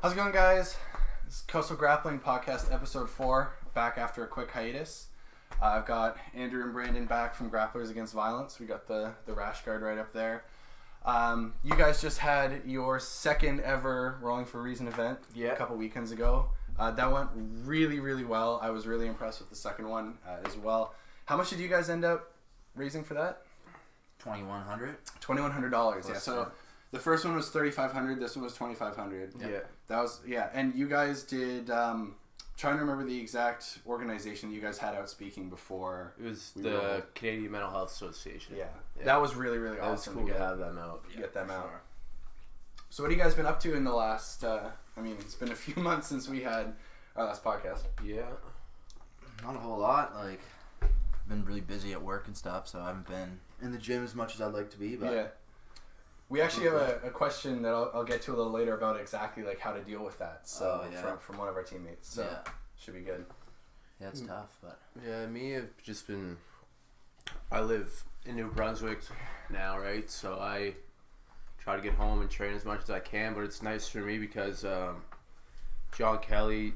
How's it going, guys? This is Coastal Grappling Podcast, Episode 4, back after a quick hiatus. I've got Andrew and Brandon back from Grapplers Against Violence. We got the rash guard right up there. You guys just had your second ever Rolling for Reason event a couple weekends ago. That went really, really well. I was really impressed with the second one as well. How much did you guys end up raising for that? $2,100. $2,100, yeah. So the first one was $3,500. This one was $2,500. Yeah. That was, yeah. And you guys did, trying to remember the exact organization you guys had out speaking before. It was the Canadian Mental Health Association. Yeah. That was really, really That awesome. was cool to have them out. Get them out. Sure. So what have you guys been up to in the last, it's been a few months since we had our last podcast. Yeah. Not a whole lot. I've been really busy at work and stuff, so I haven't been in the gym as much as I'd like to be. But yeah. We actually have a question that I'll get to a little later about exactly how to deal with that. So from one of our teammates. So should be good. Yeah, it's tough, but yeah, me, I've just been. I live in New Brunswick now, right? So I try to get home and train as much as I can, but it's nice for me because John Kelly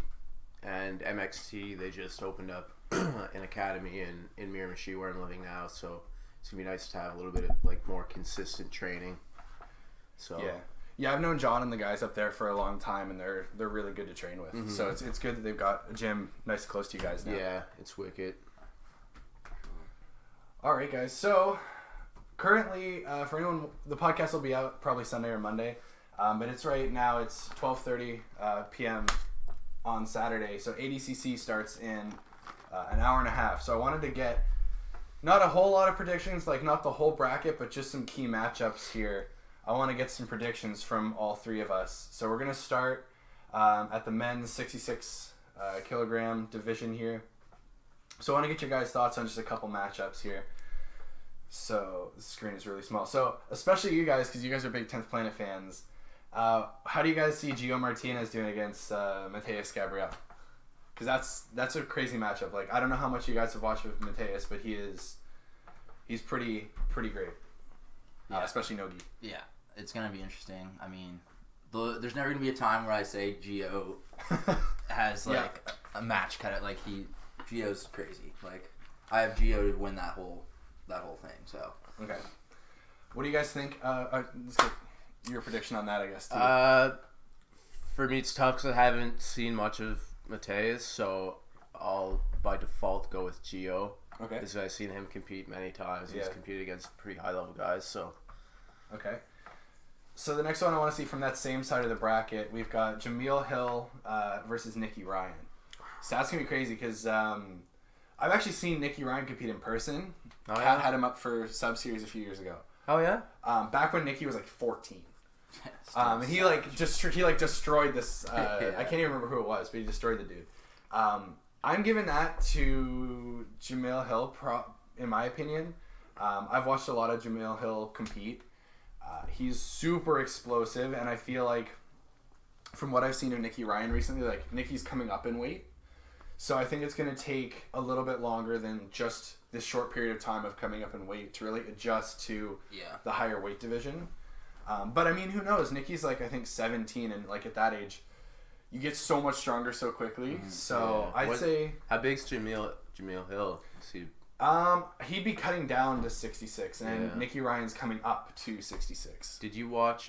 and MXT, they just opened up an academy in Miramichi where I'm living now. So it's gonna be nice to have a little bit of more consistent training. So yeah, I've known John and the guys up there for a long time, and they're really good to train with. Mm-hmm. So it's good that they've got a gym nice and close to you guys now. Yeah, it's wicked. All right, guys. So currently, for anyone, the podcast will be out probably Sunday or Monday, but it's right now. It's 12:30 p.m. on Saturday. So ADCC starts in an hour and a half. So I wanted to get not a whole lot of predictions, not the whole bracket, but just some key matchups here. I want to get some predictions from all three of us. So we're going to start at the men's 66 kilogram division here. So I want to get your guys' thoughts on just a couple matchups here. So the screen is really small. So especially you guys, because you guys are big 10th Planet fans. How do you guys see Gio Martinez doing against Mateus Gabriel? Because that's a crazy matchup. I don't know how much you guys have watched with Mateus, but he's pretty great. Yeah. Especially Nogi. Yeah, it's gonna be interesting. I mean, there's never gonna be a time where I say Gio has a match kind of Gio's crazy. I have Gio to win that whole thing. So okay, what do you guys think? Let's get your prediction on that, I guess. Too. For me, it's tough because I haven't seen much of Mateus, so I'll by default go with Gio. Okay. Because I've seen him compete many times. He's competed against pretty high level guys. So. Okay. So the next one I want to see from that same side of the bracket, we've got Jameel Hill versus Nicky Ryan. So that's gonna be crazy because I've actually seen Nicky Ryan compete in person. Oh, yeah? Had him up for sub series a few years ago. Oh yeah. Back when Nicky was 14. And he destroyed this. I can't even remember who it was, but he destroyed the dude. I'm giving that to Jameel Hill, in my opinion. I've watched a lot of Jameel Hill compete. He's super explosive, and I feel like, from what I've seen of Nicky Ryan recently, Nicky's coming up in weight. So I think it's going to take a little bit longer than just this short period of time of coming up in weight to really adjust to the higher weight division. But, I mean, who knows? Nicky's, I think 17, and, at that age, you get so much stronger so quickly. Mm-hmm. So I'd say... How big's Jameel Hill? He'd be cutting down to 66, and Nicky Ryan's coming up to 66. Did you watch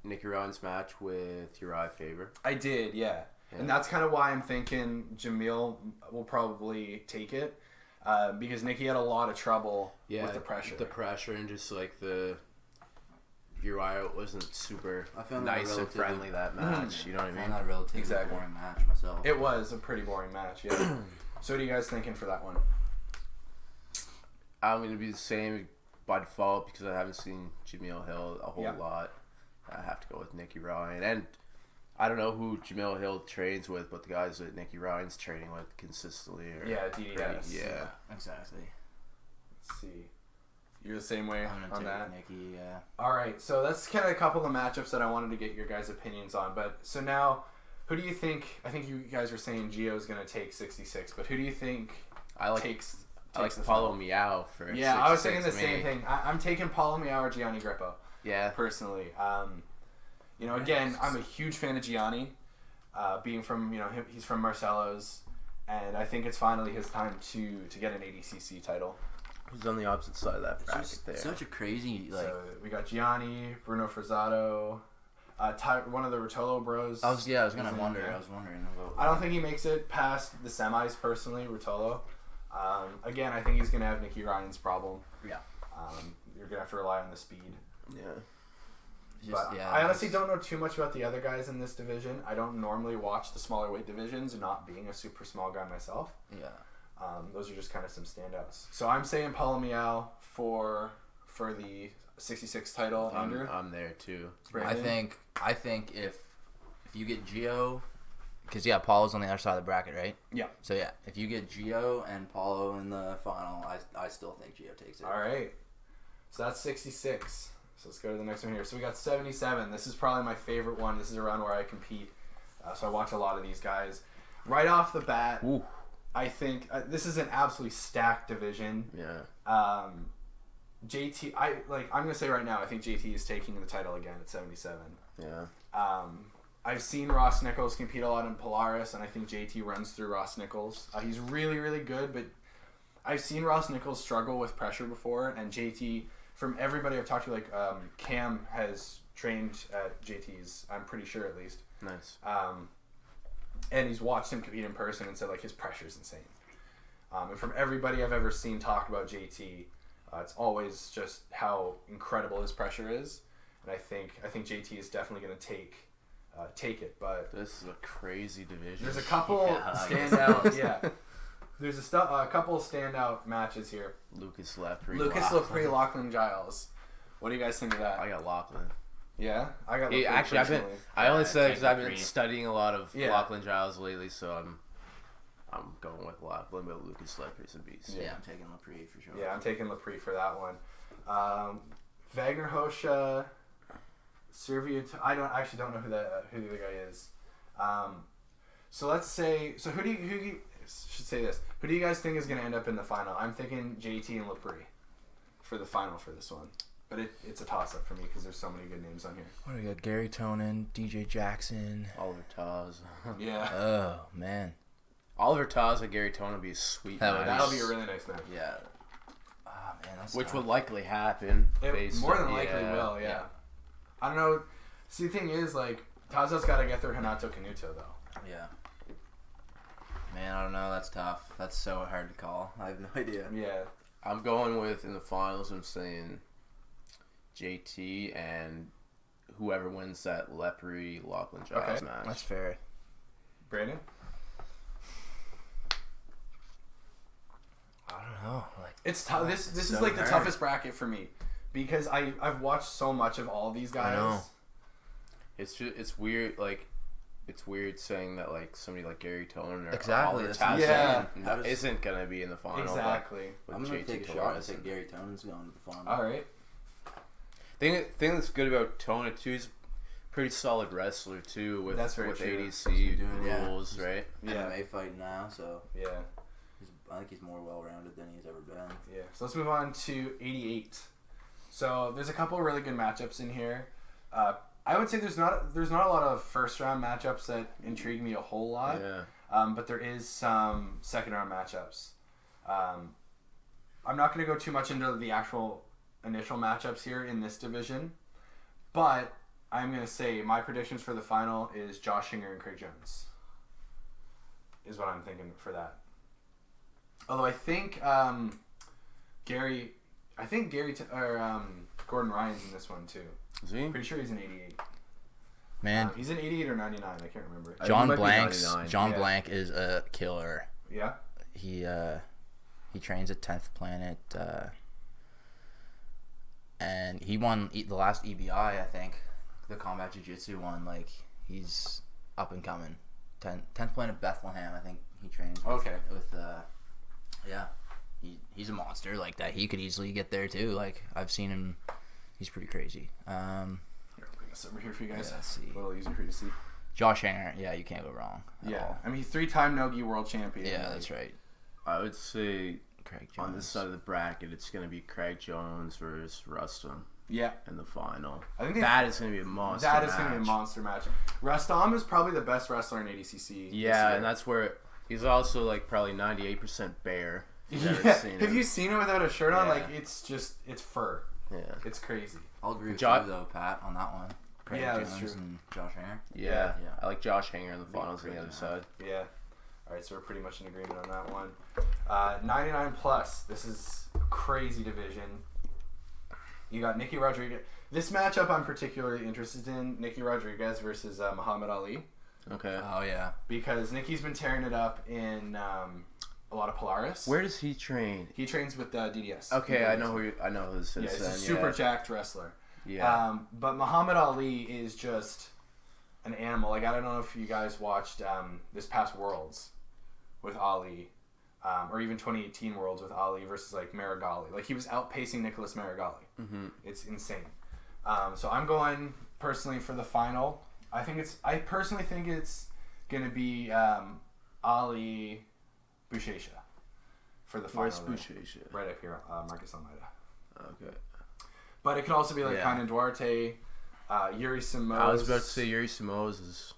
Nicky Ryan's match with Uriah Faber? I did, yeah. And that's kind of why I'm thinking Jameel will probably take it, because Nicky had a lot of trouble with the pressure. The pressure and just the... Uriah wasn't super nice and friendly that match. You know what I mean? I found that a relatively boring match myself. It was a pretty boring match, yeah. So what are you guys thinking for that one? I'm going to be the same by default because I haven't seen Jameel Hill a whole lot. I have to go with Nicky Ryan. And I don't know who Jameel Hill trains with, but the guys that Nicky Ryan's training with consistently are DDS. Yeah, exactly. Let's see. You're the same way on that? Nicky, yeah. All right, so that's kind of a couple of the matchups that I wanted to get your guys' opinions on. But so now, who do you think? I think you guys were saying Gio's going to take 66, but who do you think takes Paulo Miao for 66. I was saying the same thing. I'm taking Paulo Miao or Gianni Grippo. Yeah. Personally. You know, again, I'm a huge fan of Gianni, being from, you know, he's from Marcelo's, and I think it's finally his time to get an ADCC title. Who's on the opposite side of that bracket just there? such a crazy, like... So we got Gianni, Bruno Frazzato, one of the Rotolo bros. I was gonna wonder. I was wondering about... I don't think he makes it past the semis, personally, Rotolo. Again, I think he's going to have Nicky Ryan's problem. Yeah. You're going to have to rely on the speed. Yeah. I honestly don't know too much about the other guys in this division. I don't normally watch the smaller weight divisions, not being a super small guy myself. Yeah. Those are just kind of some standouts. So I'm saying Paulo Miao for the 66 title. Andrew? I'm there too. Brandon? I think if you get Gio, because Paulo's on the other side of the bracket, right? Yeah. So if you get Gio and Paulo in the final, I still think Gio takes it. All right. So that's 66. So let's go to the next one here. So we got 77. This is probably my favorite one. This is around where I compete. So I watch a lot of these guys. Right off the bat, Ooh. I think this is an absolutely stacked division. Yeah. JT, I'm gonna say right now, I think JT is taking the title again at 77. Yeah. I've seen Ross Nichols compete a lot in Polaris, and I think JT runs through Ross Nichols. He's really, really good, but I've seen Ross Nichols struggle with pressure before, and JT, from everybody I've talked to, like Cam has trained at JT's, I'm pretty sure at least. Nice. And he's watched him compete in person and said like his pressure's insane. And from everybody I've ever seen talk about JT, it's always just how incredible his pressure is, and I think JT is definitely going to take it. But This is a crazy division. there's a couple standout. Yeah, there's a couple standout matches here. Lucas Lepre. Lucas Lepre, Lachlan Giles. What do you guys think of that? I got Lachlan. Yeah, I got. Hey, Lepre actually, personally. I only said because I've Lepre. been studying a lot of Yeah. Lachlan Giles lately, so I'm going with Lachlan, but Lucas Lepre's a beast. Yeah, I'm taking Lepre for sure. Yeah, I'm taking Lepre for that one. Wagner Hosha, Servia. I don't know who the guy is. So let's say. So who do you should say this? Who do you guys think is going to end up in the final? I'm thinking JT and Lepre for the final for this one, but it's a toss up for me because there's so many good names on here. What do we got? Gary Tonin, DJ Jackson. Oliver Taz. Yeah, Oh man. Oliver Taz and Gary Tone would be a sweet That would match. that'll be a really nice match. Yeah. Oh man, that's Which tough. would likely happen. It more than likely will. Yeah. I don't know. See, the thing is, like, Tazo's got to get through Hanato Canuto though. Yeah. Man, I don't know. That's tough. That's so hard to call. I have no idea. Yeah. I'm going with, in the finals, I'm saying JT and whoever wins that Lepre Lachlan Giles match. That's fair. Brandon. I don't know. Like It's tough. This is so like the hard. toughest bracket for me because I've watched so much of all these guys. I know. It's just, it's weird, like, it's weird saying that, like, somebody like Gary Tone or Exactly, Oliver that's- Taz Yeah. isn't going to be in the final. Exactly. But I'm with gonna JT take a shot. I Columbus. think Gary Tonin's going to the final. All right. Thing that's good about Tone, too, he's a pretty solid wrestler, too, with, That's very with true. ADC He's been doing- rules, right? Yeah. MMA fighting now, so Yeah. I think he's more well-rounded than he's ever been. Yeah. So let's move on to 88. So there's a couple of really good matchups in here. I would say there's not a lot of first round matchups that intrigue me a whole lot. Yeah. But there is some second round matchups. I'm not going to go too much into the actual initial matchups here in this division, but I'm going to say my predictions for the final is Josh Hinger and Craig Jones. Is what I'm thinking for that. Although I think Gordon Ryan's in this one too. Is he? Pretty sure he's in 88. Man, He's in 88 or 99. I can't remember. John might be Blank's 99. John Yeah. Blank is a killer. Yeah. He trains at 10th Planet, and he won the last EBI, I think, the Combat Jiu-Jitsu one. Like, he's up and coming. 10th Planet Bethlehem, I think he trains with, Okay. Yeah, he's a monster like that. He could easily get there too. Like, I've seen him. He's pretty crazy. Here, I'll bring this over here for you guys. Yeah, let's see. A little easier for you to see. Josh Hinger, yeah, you can't go wrong. at Yeah. all. I mean, he's 3-time Nogi world champion. Yeah, Like, that's right. I would say Craig Jones. on this side of the bracket, it's going to be Craig Jones versus Rustum. Yeah. in the final. I think that is going to be a monster That match. is going to be a monster match. Rustam is probably the best wrestler in ADCC. Yeah, and that's where he's also like probably 98% bare. If you've ever Yeah. seen Have him. you seen it without a shirt on? Yeah. Like, it's fur. Yeah. It's crazy. I'll agree with Jo- you though, Pat, on that one. Craig Yeah, that's Jones true. and Josh Hanger. Yeah. Yeah. I like Josh Hanger in the finals on the crazy other match. side. Yeah. All right, so we're pretty much in agreement on that one. 99 plus. This is a crazy division. You got Nikki Rodriguez. This matchup I'm particularly interested in. Nikki Rodriguez versus Muhammad Ali. Okay. Oh yeah. Because Nikki's been tearing it up in a lot of Polaris. Where does he train? He trains with DDS. Okay, I know who this is. Yeah, he's a then, super jacked wrestler. Yeah. But Muhammad Ali is just an animal. Like, I don't know if you guys watched this past Worlds with Ali, or even 2018 Worlds with Ali versus like Marigali. Like, he was outpacing Nicholas Marigali. Mm-hmm. It's insane. So I'm going personally for the final. I personally think it's gonna be Ali Buchecha for the final. Where's Buchecha? Right up here, Marcus Almeida. Okay. But it could also be like Yeah. Kainan Duarte, Yuri Simões. I was about to say Yuri Simões is.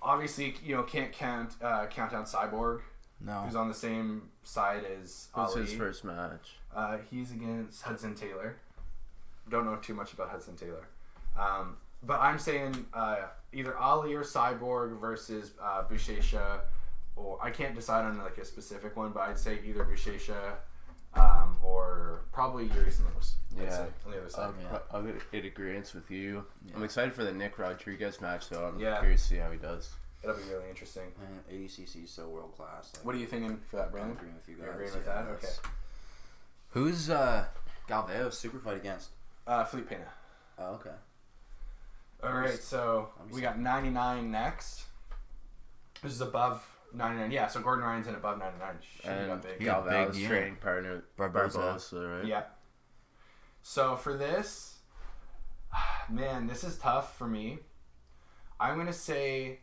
Obviously, can't count out Cyborg, No. who's on the same side as Who's Ali. his first match? He's against Hudson Taylor. Don't know too much about Hudson Taylor. But I'm saying either Ali or Cyborg versus Buchecha, or I can't decide on like a specific one, but I'd say either Buchecha or probably Yuri Simões. I'd say, on the other side. I'll get in agreement with you. Yeah. I'm excited for the Nick Rodriguez match, though. I'm Yeah. curious to see how he does. It'll be really interesting. And ADCC is so world class. Like, What are you thinking for that, I'm Brandon? agreeing with you guys. You're agreeing with that? Okay. that's- Who's Galveo's super fight against? Felipe Pena. Oh, okay. All right, so we got 99 next. This is above 99. Yeah, so Gordon Ryan's in above 99. Shit, he got And big. Yeah. got Galval's big unit. training partner Barboza. right? Yeah. So for this, man, this is tough for me. I'm going to say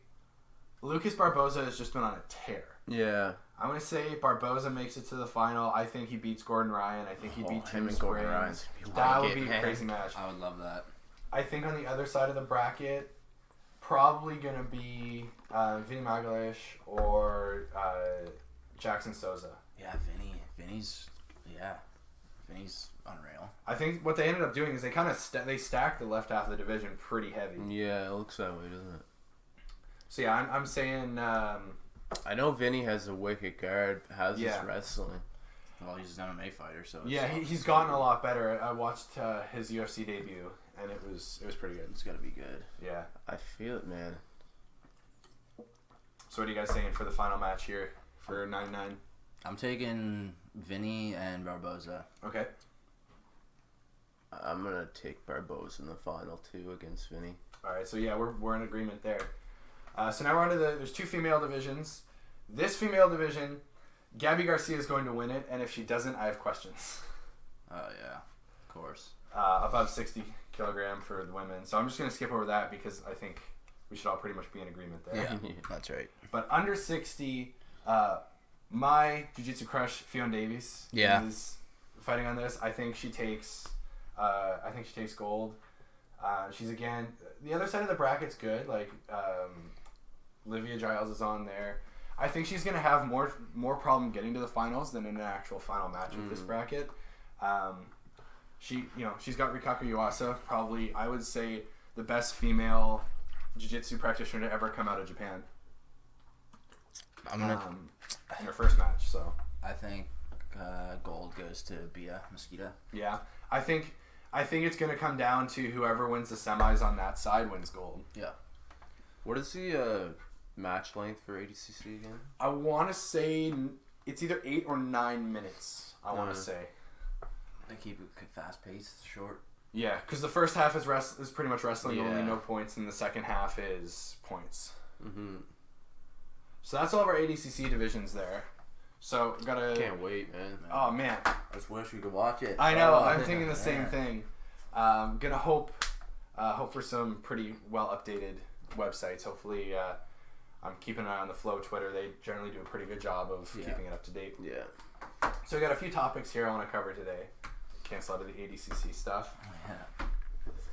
Lucas Barboza has just been on a tear. Yeah. I'm going to say Barboza makes it to the final. I think he beats Gordon Ryan. I think he beats him Tim and Gordon Springs. Ryan's gonna be That wicked, would be a man. crazy match. I would love that. I think on the other side of the bracket, probably going to be Vinny Magalhaes or Jackson Souza. Yeah, Vinny's unreal. I think what they ended up doing is they kind of they stacked the left half of the division pretty heavy. Yeah, it looks that way, doesn't it? So yeah, I'm saying I know Vinny has a wicked guard. How's his Yeah. wrestling? Well, he's an MMA fighter, so yeah, he's gotten a lot better. I watched his UFC debut and it was pretty good. it's gonna be good. Yeah. I feel it, man. So what are you guys saying for the final match here for 99? I'm taking Vinny and Barboza. Okay. I'm gonna take Barboza in the final too against Vinny. All right. So yeah, we're in agreement there. So now we're on to there's two female divisions. This female division, Gabby Garcia is going to win it, and if she doesn't, I have questions. Oh yeah, of course. Above 60 kilogram for the women. So I'm just going to skip over that because I think we should all pretty much be in agreement there. Yeah, that's right. But under 60, my jiu-jitsu crush, Fiona Davies, Yeah. is fighting on this. I think she takes gold. She's again, the other side of the bracket's good. Like, Livia Giles is on there. I think she's going to have more problem getting to the finals than in an actual final match with this bracket. She's got Rikako Yuasa, probably, I would say, the best female jiu-jitsu practitioner to ever come out of Japan. I'm gonna. In her first match, so I think gold goes to Bia Mosquito. yeah, I think it's gonna come down to whoever wins the semis on that side wins gold. Yeah. What is the match length for ADCC again? I want to say it's either 8 or 9 minutes. I want to say. They keep it fast paced, short. Yeah, because the first half is pretty much wrestling only, Yeah. no points, and the second half is points. Mm-hmm. So that's all of our ADCC divisions there. So gotta. Can't wait, man. Oh man, I just wish we could watch it. I know. Oh, I'm thinking the same yeah. thing. Gonna hope for some pretty well updated websites. Hopefully, I'm keeping an eye on the Flow Twitter. They generally do a pretty good job of Yeah. keeping it up to date. Yeah. So we got a few topics here I want to cover today. cancel out of the ADCC stuff. Yeah.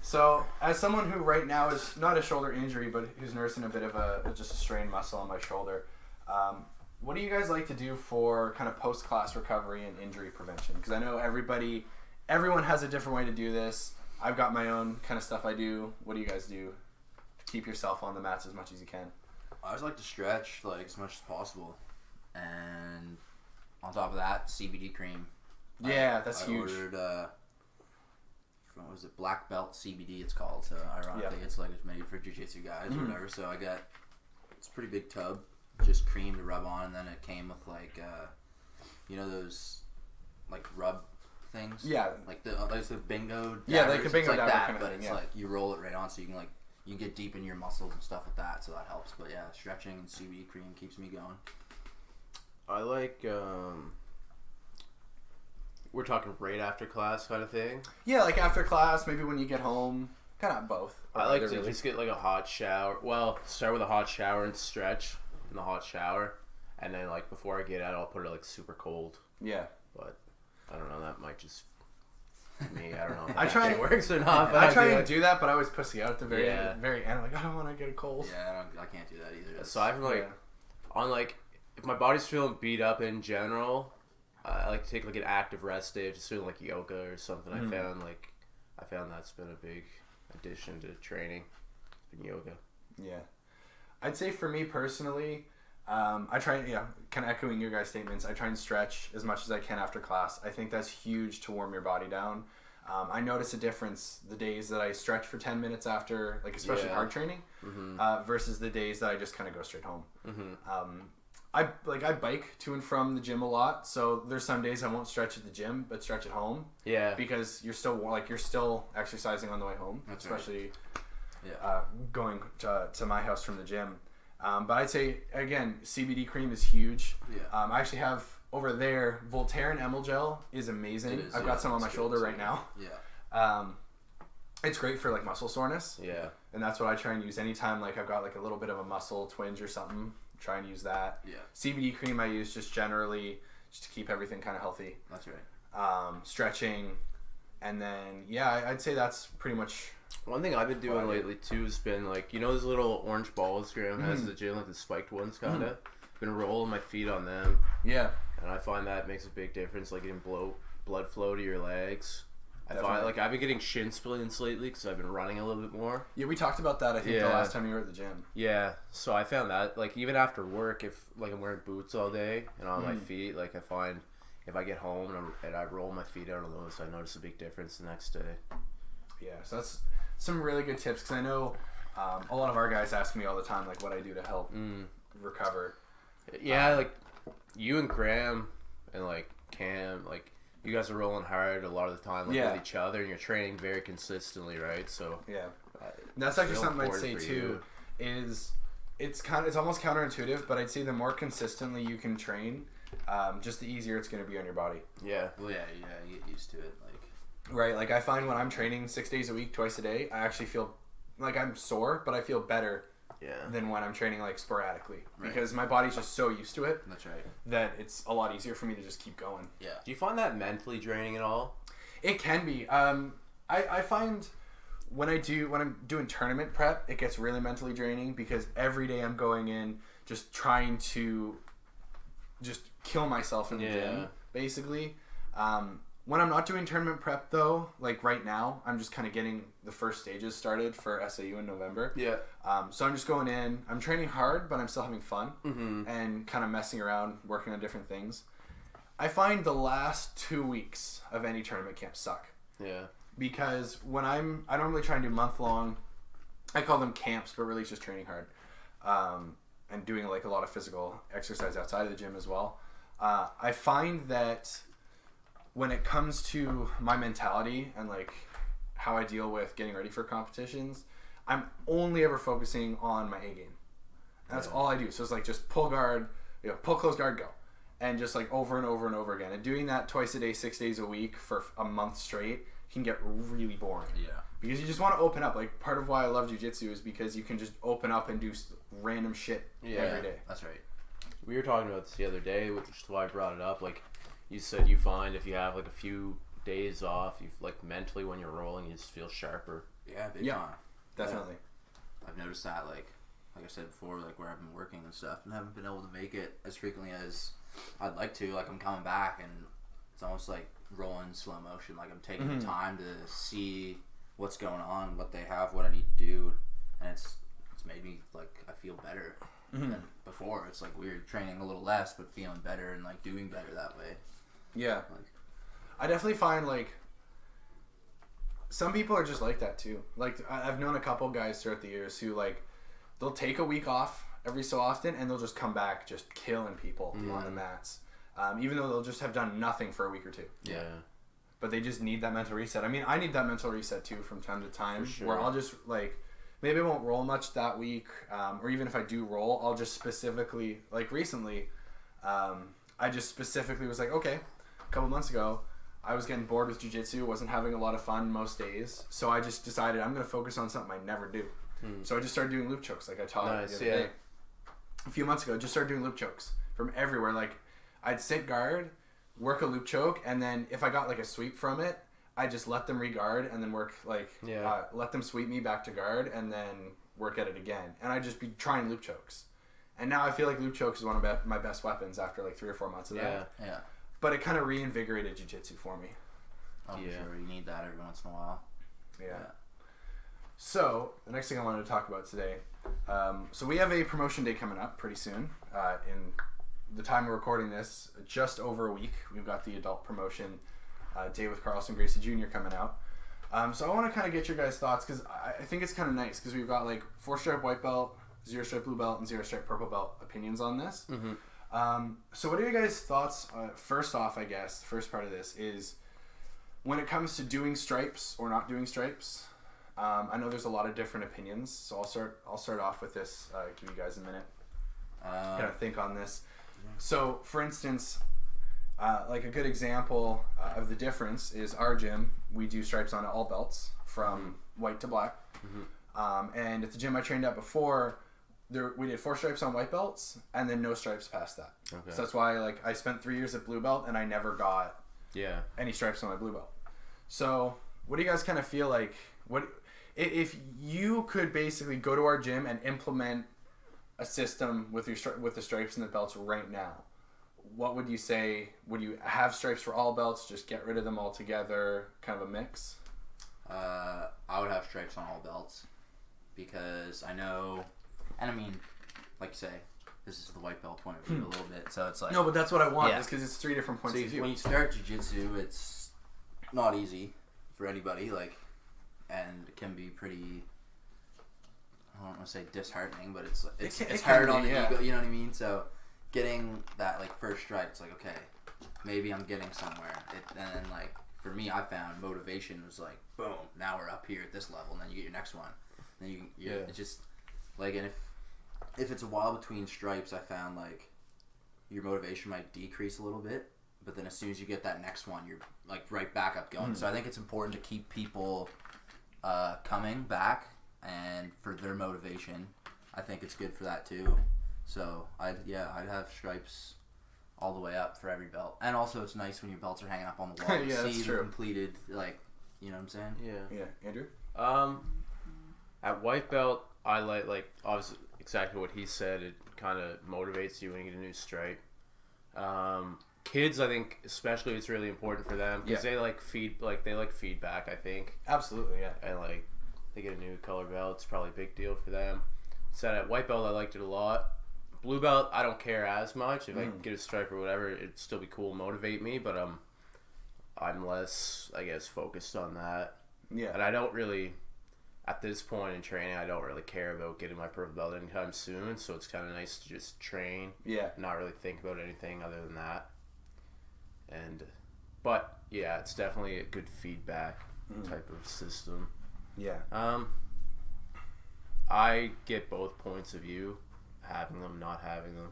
So, as someone who right now is not a shoulder injury, but who's nursing a bit of just a strained muscle on my shoulder, what do you guys like to do for kind of post-class recovery and injury prevention? Because I know everyone has a different way to do this. I've got my own kind of stuff I do. What do you guys do to keep yourself on the mats as much as you can? I always like to stretch like as much as possible, and on top of that, CBD cream. Yeah, that's huge. I ordered what was it, black belt CBD it's called, so ironically it's like it's made for jiu-jitsu guys or whatever. So I got, it's a pretty big tub, just cream to rub on, and then it came with like you know those like rub things, like the bingo dabbers. Yeah, like a bingo like dabber that, kind of but thing, it's like you roll it right on, so you can like you get deep in your muscles and stuff with that, so that helps. But yeah, stretching and CBD cream keeps me going. I like we're talking right after class kind of thing. Yeah, like after class, maybe when you get home, kind of both. I like to just get like a hot shower. Well, start with a hot shower and stretch in the hot shower, and then like before I get out, I'll put it like super cold. Yeah, but I don't know. That might just me. I don't know. If I try it works or not. I try and do that, but I always pussy out at the very end. I'm like, I don't want to get a cold. Yeah, I can't do that either. Aside from like on like if my body's feeling beat up in general, I like to take like an active rest day, just doing like yoga or something. I found that's been a big addition to training, in yoga. Yeah, I'd say for me personally, I try, kind of echoing your guys' statements, I try and stretch as much as I can after class. I think that's huge to warm your body down. I notice a difference the days that I stretch for 10 minutes after, like especially hard training, versus the days that I just kind of go straight home. I bike to and from the gym a lot, so there's some days I won't stretch at the gym, but stretch at home. Yeah. Because you're still exercising on the way home, that's especially going to my house from the gym. But I'd say again, CBD cream is huge. Yeah. I actually have over there Voltaren Emel Gel is amazing. I've got some on my shoulder right now. Yeah. It's great for like muscle soreness. Yeah. And that's what I try and use anytime like I've got like a little bit of a muscle twinge or something. Try and use that. Yeah. CBD cream I use just generally just to keep everything kind of healthy. That's right. Stretching, and then I'd say that's pretty much. One thing I've been doing lately too has been like those little orange balls Graham has at the gym, like the spiked ones kind of. Been rolling my feet on them. Yeah. And I find that makes a big difference, like getting blood flow to your legs. Definitely. I find like I've been getting shin splints lately because I've been running a little bit more. Yeah, we talked about that I think the last time you were at the gym. Yeah, so I found that like even after work, if like I'm wearing boots all day and on my feet, like I find if I get home and I roll my feet out on those, I notice a big difference the next day. Yeah, so that's some really good tips because I know a lot of our guys ask me all the time like what I do to help recover. Yeah, like you and Graham and like Cam, like you guys are rolling hard a lot of the time with each other, and you're training very consistently, right? So and that's actually something I'd say too. Is it's almost counterintuitive, but I'd say the more consistently you can train, just the easier it's going to be on your body. Yeah. Well, you get used to it, like. Right, like I find when I'm training 6 days a week, twice a day, I actually feel like I'm sore, but I feel better. Than when I'm training like sporadically because my body's just so used to it. That's right. That it's a lot easier for me to just keep going. Yeah. Do you find that mentally draining at all? It can be. I find when I'm doing tournament prep, it gets really mentally draining because every day I'm going in just trying to just kill myself in the gym, basically. When I'm not doing tournament prep though, like right now, I'm just kind of getting the first stages started for SAU in November. Yeah. So I'm just going in. I'm training hard, but I'm still having fun and kind of messing around, working on different things. I find the last 2 weeks of any tournament camp suck. Yeah. Because when I normally try and do month-long, I call them camps, but really it's just training hard and doing like a lot of physical exercise outside of the gym as well. I find that when it comes to my mentality and like how I deal with getting ready for competitions, I'm only ever focusing on my A game. And that's all I do. So it's like just pull guard, pull close guard, go. And just like over and over and over again. And doing that twice a day, 6 days a week for a month straight can get really boring. Yeah. Because you just want to open up. Like part of why I love jiu-jitsu is because you can just open up and do random shit every day. That's right. We were talking about this the other day, which is why I brought it up. Like, you said you find if you have like a few days off, you like mentally when you're rolling, you just feel sharper. Yeah, big time. Definitely. I've noticed that, like I said before, like where I've been working and stuff, and haven't been able to make it as frequently as I'd like to. Like I'm coming back, and it's almost like rolling slow motion. Like I'm taking the time to see what's going on, what they have, what I need to do, and it's made me like I feel better than before. It's like weird, training a little less, but feeling better and like doing better that way. Yeah, Like, I definitely find like some people are just like that too. Like I've known a couple guys throughout the years who like they'll take a week off every so often and they'll just come back just killing people on the mats, even though they'll just have done nothing for a week or two. Yeah. But they just need that mental reset. I mean, I need that mental reset too from time to time, For sure. where I'll just like maybe I won't roll much that week, or even if I do roll, I'll just specifically like recently, I just specifically was like, okay, a couple months ago, I was getting bored with jiu-jitsu, wasn't having a lot of fun most days, so I just decided I'm going to focus on something I never do. So I just started doing loop chokes like I taught the other day. A few months ago, just started doing loop chokes from everywhere. Like I'd sit guard, work a loop choke, and then if I got like a sweep from it, I just let them re-guard and then work like let them sweep me back to guard and then work at it again. And I'd just be trying loop chokes. And now I feel like loop chokes is one of my best weapons after like 3 or 4 months of that. yeah. But it kind of reinvigorated jiu-jitsu for me. Oh, for sure. You need that every once in a while. Yeah. So, the next thing I wanted to talk about today. So we have a promotion day coming up pretty soon. In the time we're recording this, just over a week, we've got the adult promotion day with Carlson Gracie Jr. coming out. So I want to kind of get your guys' thoughts because I think it's kind of nice because we've got like 4-stripe white belt, 0-stripe blue belt, and 0-stripe purple belt opinions on this. So what are your guys' thoughts? First off, I guess, the first part of this is when it comes to doing stripes or not doing stripes. I know there's a lot of different opinions, so I'll start off with this. Give you guys a minute. Kind of think on this. So, for instance, like a good example of the difference is our gym. We do stripes on all belts from white to black. And at the gym I trained at before, we did 4 stripes on white belts and then no stripes past that. Okay. So that's why like I spent 3 years at blue belt and I never got any stripes on my blue belt. So what do you guys kind of feel like? What if you could basically go to our gym and implement a system with with the stripes and the belts right now? What would you say? Would you have stripes for all belts? Just get rid of them altogether? Kind of a mix? I would have stripes on all belts because I know, and I mean, like you say, this is the white belt point of view a little bit. So it's like no, but that's what I want. Is because it's 3 different points of view. When you start jiu-jitsu, it's not easy for anybody. Like, and it can be pretty. I don't want to say disheartening, but it's hard on the ego. You know what I mean? So getting that like first stripe, it's like okay, maybe I'm getting somewhere. And then like for me, I found motivation was like boom, now we're up here at this level, and then you get your next one. And then it's just like, and if it's a while between stripes, I found like your motivation might decrease a little bit, but then as soon as you get that next one, you're like right back up going. So I think it's important to keep people coming back, and for their motivation, I think it's good for that too. So I'd have stripes all the way up for every belt, and also it's nice when your belts are hanging up on the wall. To see the completed, like, you know what I'm saying? Yeah. Andrew? At white belt, I like obviously exactly what he said. It kind of motivates you when you get a new stripe. Kids, I think especially it's really important for them because they like feedback. I think absolutely, yeah. And like they get a new color belt, it's probably a big deal for them. So at white belt, I liked it a lot. Blue belt, I don't care as much. If I get a stripe or whatever, it'd still be cool, motivate me. But I'm less, I guess, focused on that. Yeah. And I don't really, at this point in training, I don't really care about getting my purple belt anytime soon. So it's kind of nice to just train. Yeah. Not really think about anything other than that. But yeah, it's definitely a good feedback type of system. Yeah. I get both points of view, having them, not having them.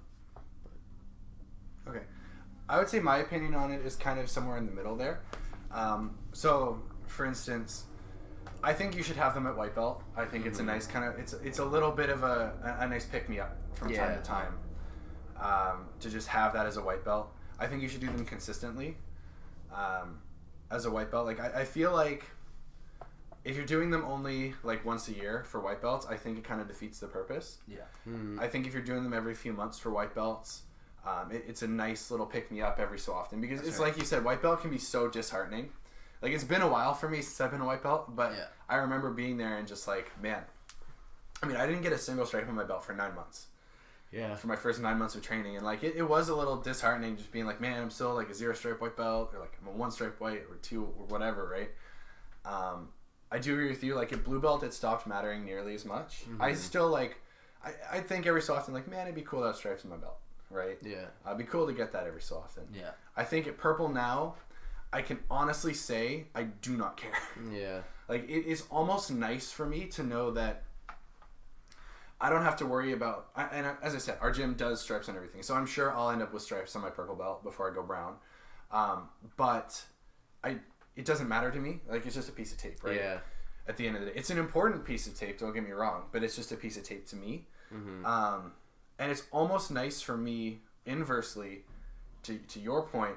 Okay. I would say my opinion on it is kind of somewhere in the middle there. So, for instance, I think you should have them at white belt. I think it's a nice kind of, it's a little bit of a nice pick-me-up from time to time to just have that as a white belt. I think you should do them consistently. as a white belt. Like I feel like if you're doing them only like once a year for white belts, I think it kind of defeats the purpose. Yeah. I think if you're doing them every few months for white belts, it's a nice little pick me up every so often, because it's like you said, white belt can be so disheartening. Like, it's been a while for me since I've been a white belt, but I remember being there and just like, man, I mean, I didn't get a single stripe on my belt for 9 months. Yeah. For my first 9 months of training, and like it was a little disheartening just being like, man, I'm still like a 0 stripe white belt, or like I'm a 1 stripe white or 2 or whatever, right? I do agree with you. Like, at blue belt, it stopped mattering nearly as much. I still like, I think every so often, like, man, it'd be cool to have stripes on my belt, right? Yeah. It'd be cool to get that every so often. Yeah. I think at purple now, I can honestly say I do not care. Yeah. Like, it is almost nice for me to know that I don't have to worry about, and as I said, our gym does stripes and everything, so I'm sure I'll end up with stripes on my purple belt before I go brown. But it doesn't matter to me. Like, it's just a piece of tape, right? Yeah. At the end of the day, it's an important piece of tape. Don't get me wrong, but it's just a piece of tape to me. And it's almost nice for me, inversely, to your point,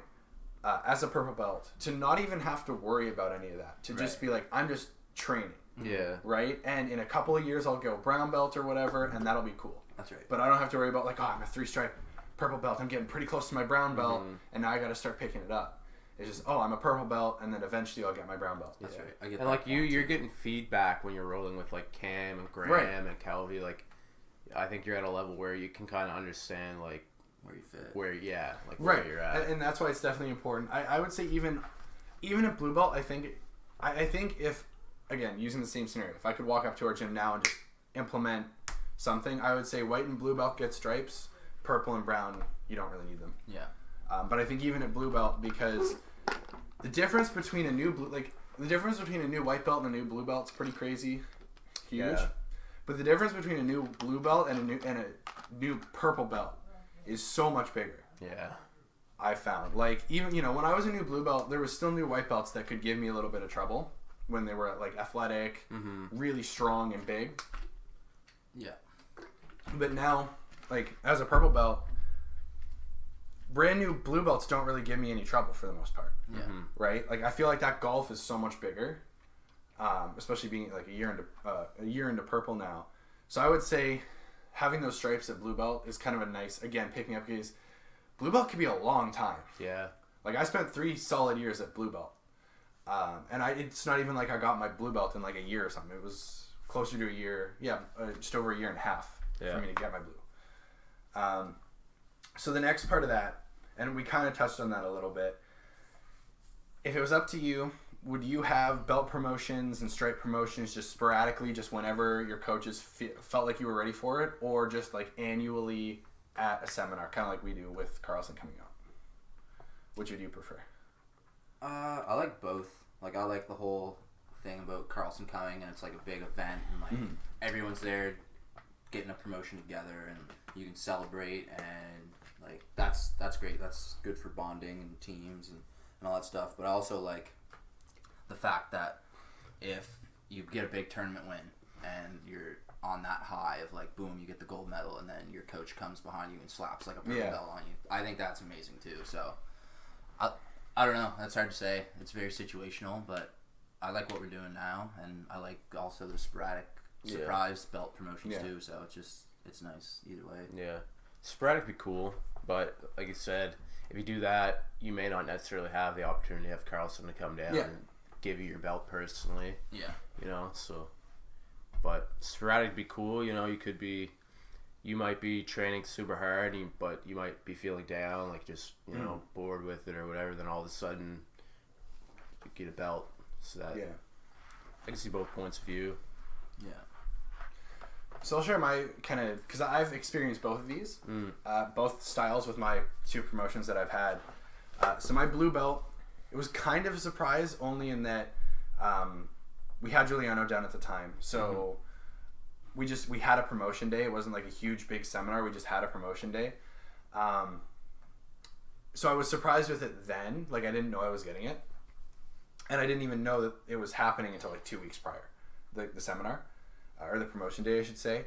as a purple belt, to not even have to worry about any of that. To just be like, I'm just training. Yeah. Right? And in a couple of years, I'll go brown belt or whatever, and that'll be cool. That's right. But I don't have to worry about, like, oh, I'm a 3-stripe purple belt. I'm getting pretty close to my brown belt, and now I got to start picking it up. It's just, oh, I'm a purple belt, and then eventually I'll get my brown belt. That's right. I get and like you're getting feedback when you're rolling with like Cam and Graham and Calvi. Like, I think you're at a level where you can kind of understand like where you fit, where you're at, and that's why it's definitely important. I would say even at blue belt, I think if, again, using the same scenario, if I could walk up to our gym now and just implement something, I would say white and blue belt get stripes, purple and brown you don't really need them. Yeah. But I think even at blue belt, because the difference between a new white belt and a new blue belt is pretty crazy, huge. Yeah. But the difference between a new blue belt and a new purple belt is so much bigger. Yeah. I found, like, even when I was a new blue belt, there was still new white belts that could give me a little bit of trouble when they were like athletic, really strong and big. Yeah. But now, like, as a purple belt, brand new blue belts don't really give me any trouble for the most part. Yeah. Right? Like, I feel like that golf is so much bigger, especially being like a year into purple now. So I would say having those stripes at blue belt is kind of a nice, again, picking up, because blue belt can be a long time. Yeah. Like, I spent 3 solid years at blue belt, and it's not even like I got my blue belt in like a year or something. It was closer to a year, just over a year and a half for me to get my blue. So the next part of that, and we kind of touched on that a little bit, if it was up to you, would you have belt promotions and stripe promotions just sporadically, just whenever your coaches felt like you were ready for it, or just like annually at a seminar, kind of like we do with Carlson coming out? Which would you prefer? I like both. Like, I like the whole thing about Carlson coming, and it's like a big event, and like everyone's there getting a promotion together, and you can celebrate, and like that's great. That's good for bonding and teams and all that stuff. But I also like the fact that if you get a big tournament win and you're on that high of like, boom, you get the gold medal, and then your coach comes behind you and slaps like a purple belt on you. I think that's amazing too. So I don't know. That's hard to say. It's very situational, but I like what we're doing now, and I like also the sporadic surprise belt promotions too. So it's nice either way. Yeah. Sporadic would be cool, but like you said, if you do that, you may not necessarily have the opportunity to have Carlson to come down and give you your belt personally. Yeah. So, but sporadic would be cool. You might be training super hard, but you might be feeling down, like just, bored with it or whatever, then all of a sudden you get a belt. So that, I can see both points of view. Yeah. So I'll share my kind of, because I've experienced both of these, both styles with my 2 promotions that I've had. So my blue belt, it was kind of a surprise, only in that we had Giuliano down at the time. So we had a promotion day. It wasn't like a huge, big seminar. We just had a promotion day. So I was surprised with it then. Like, I didn't know I was getting it. And I didn't even know that it was happening until like 2 weeks prior, the seminar. Or the promotion day, I should say.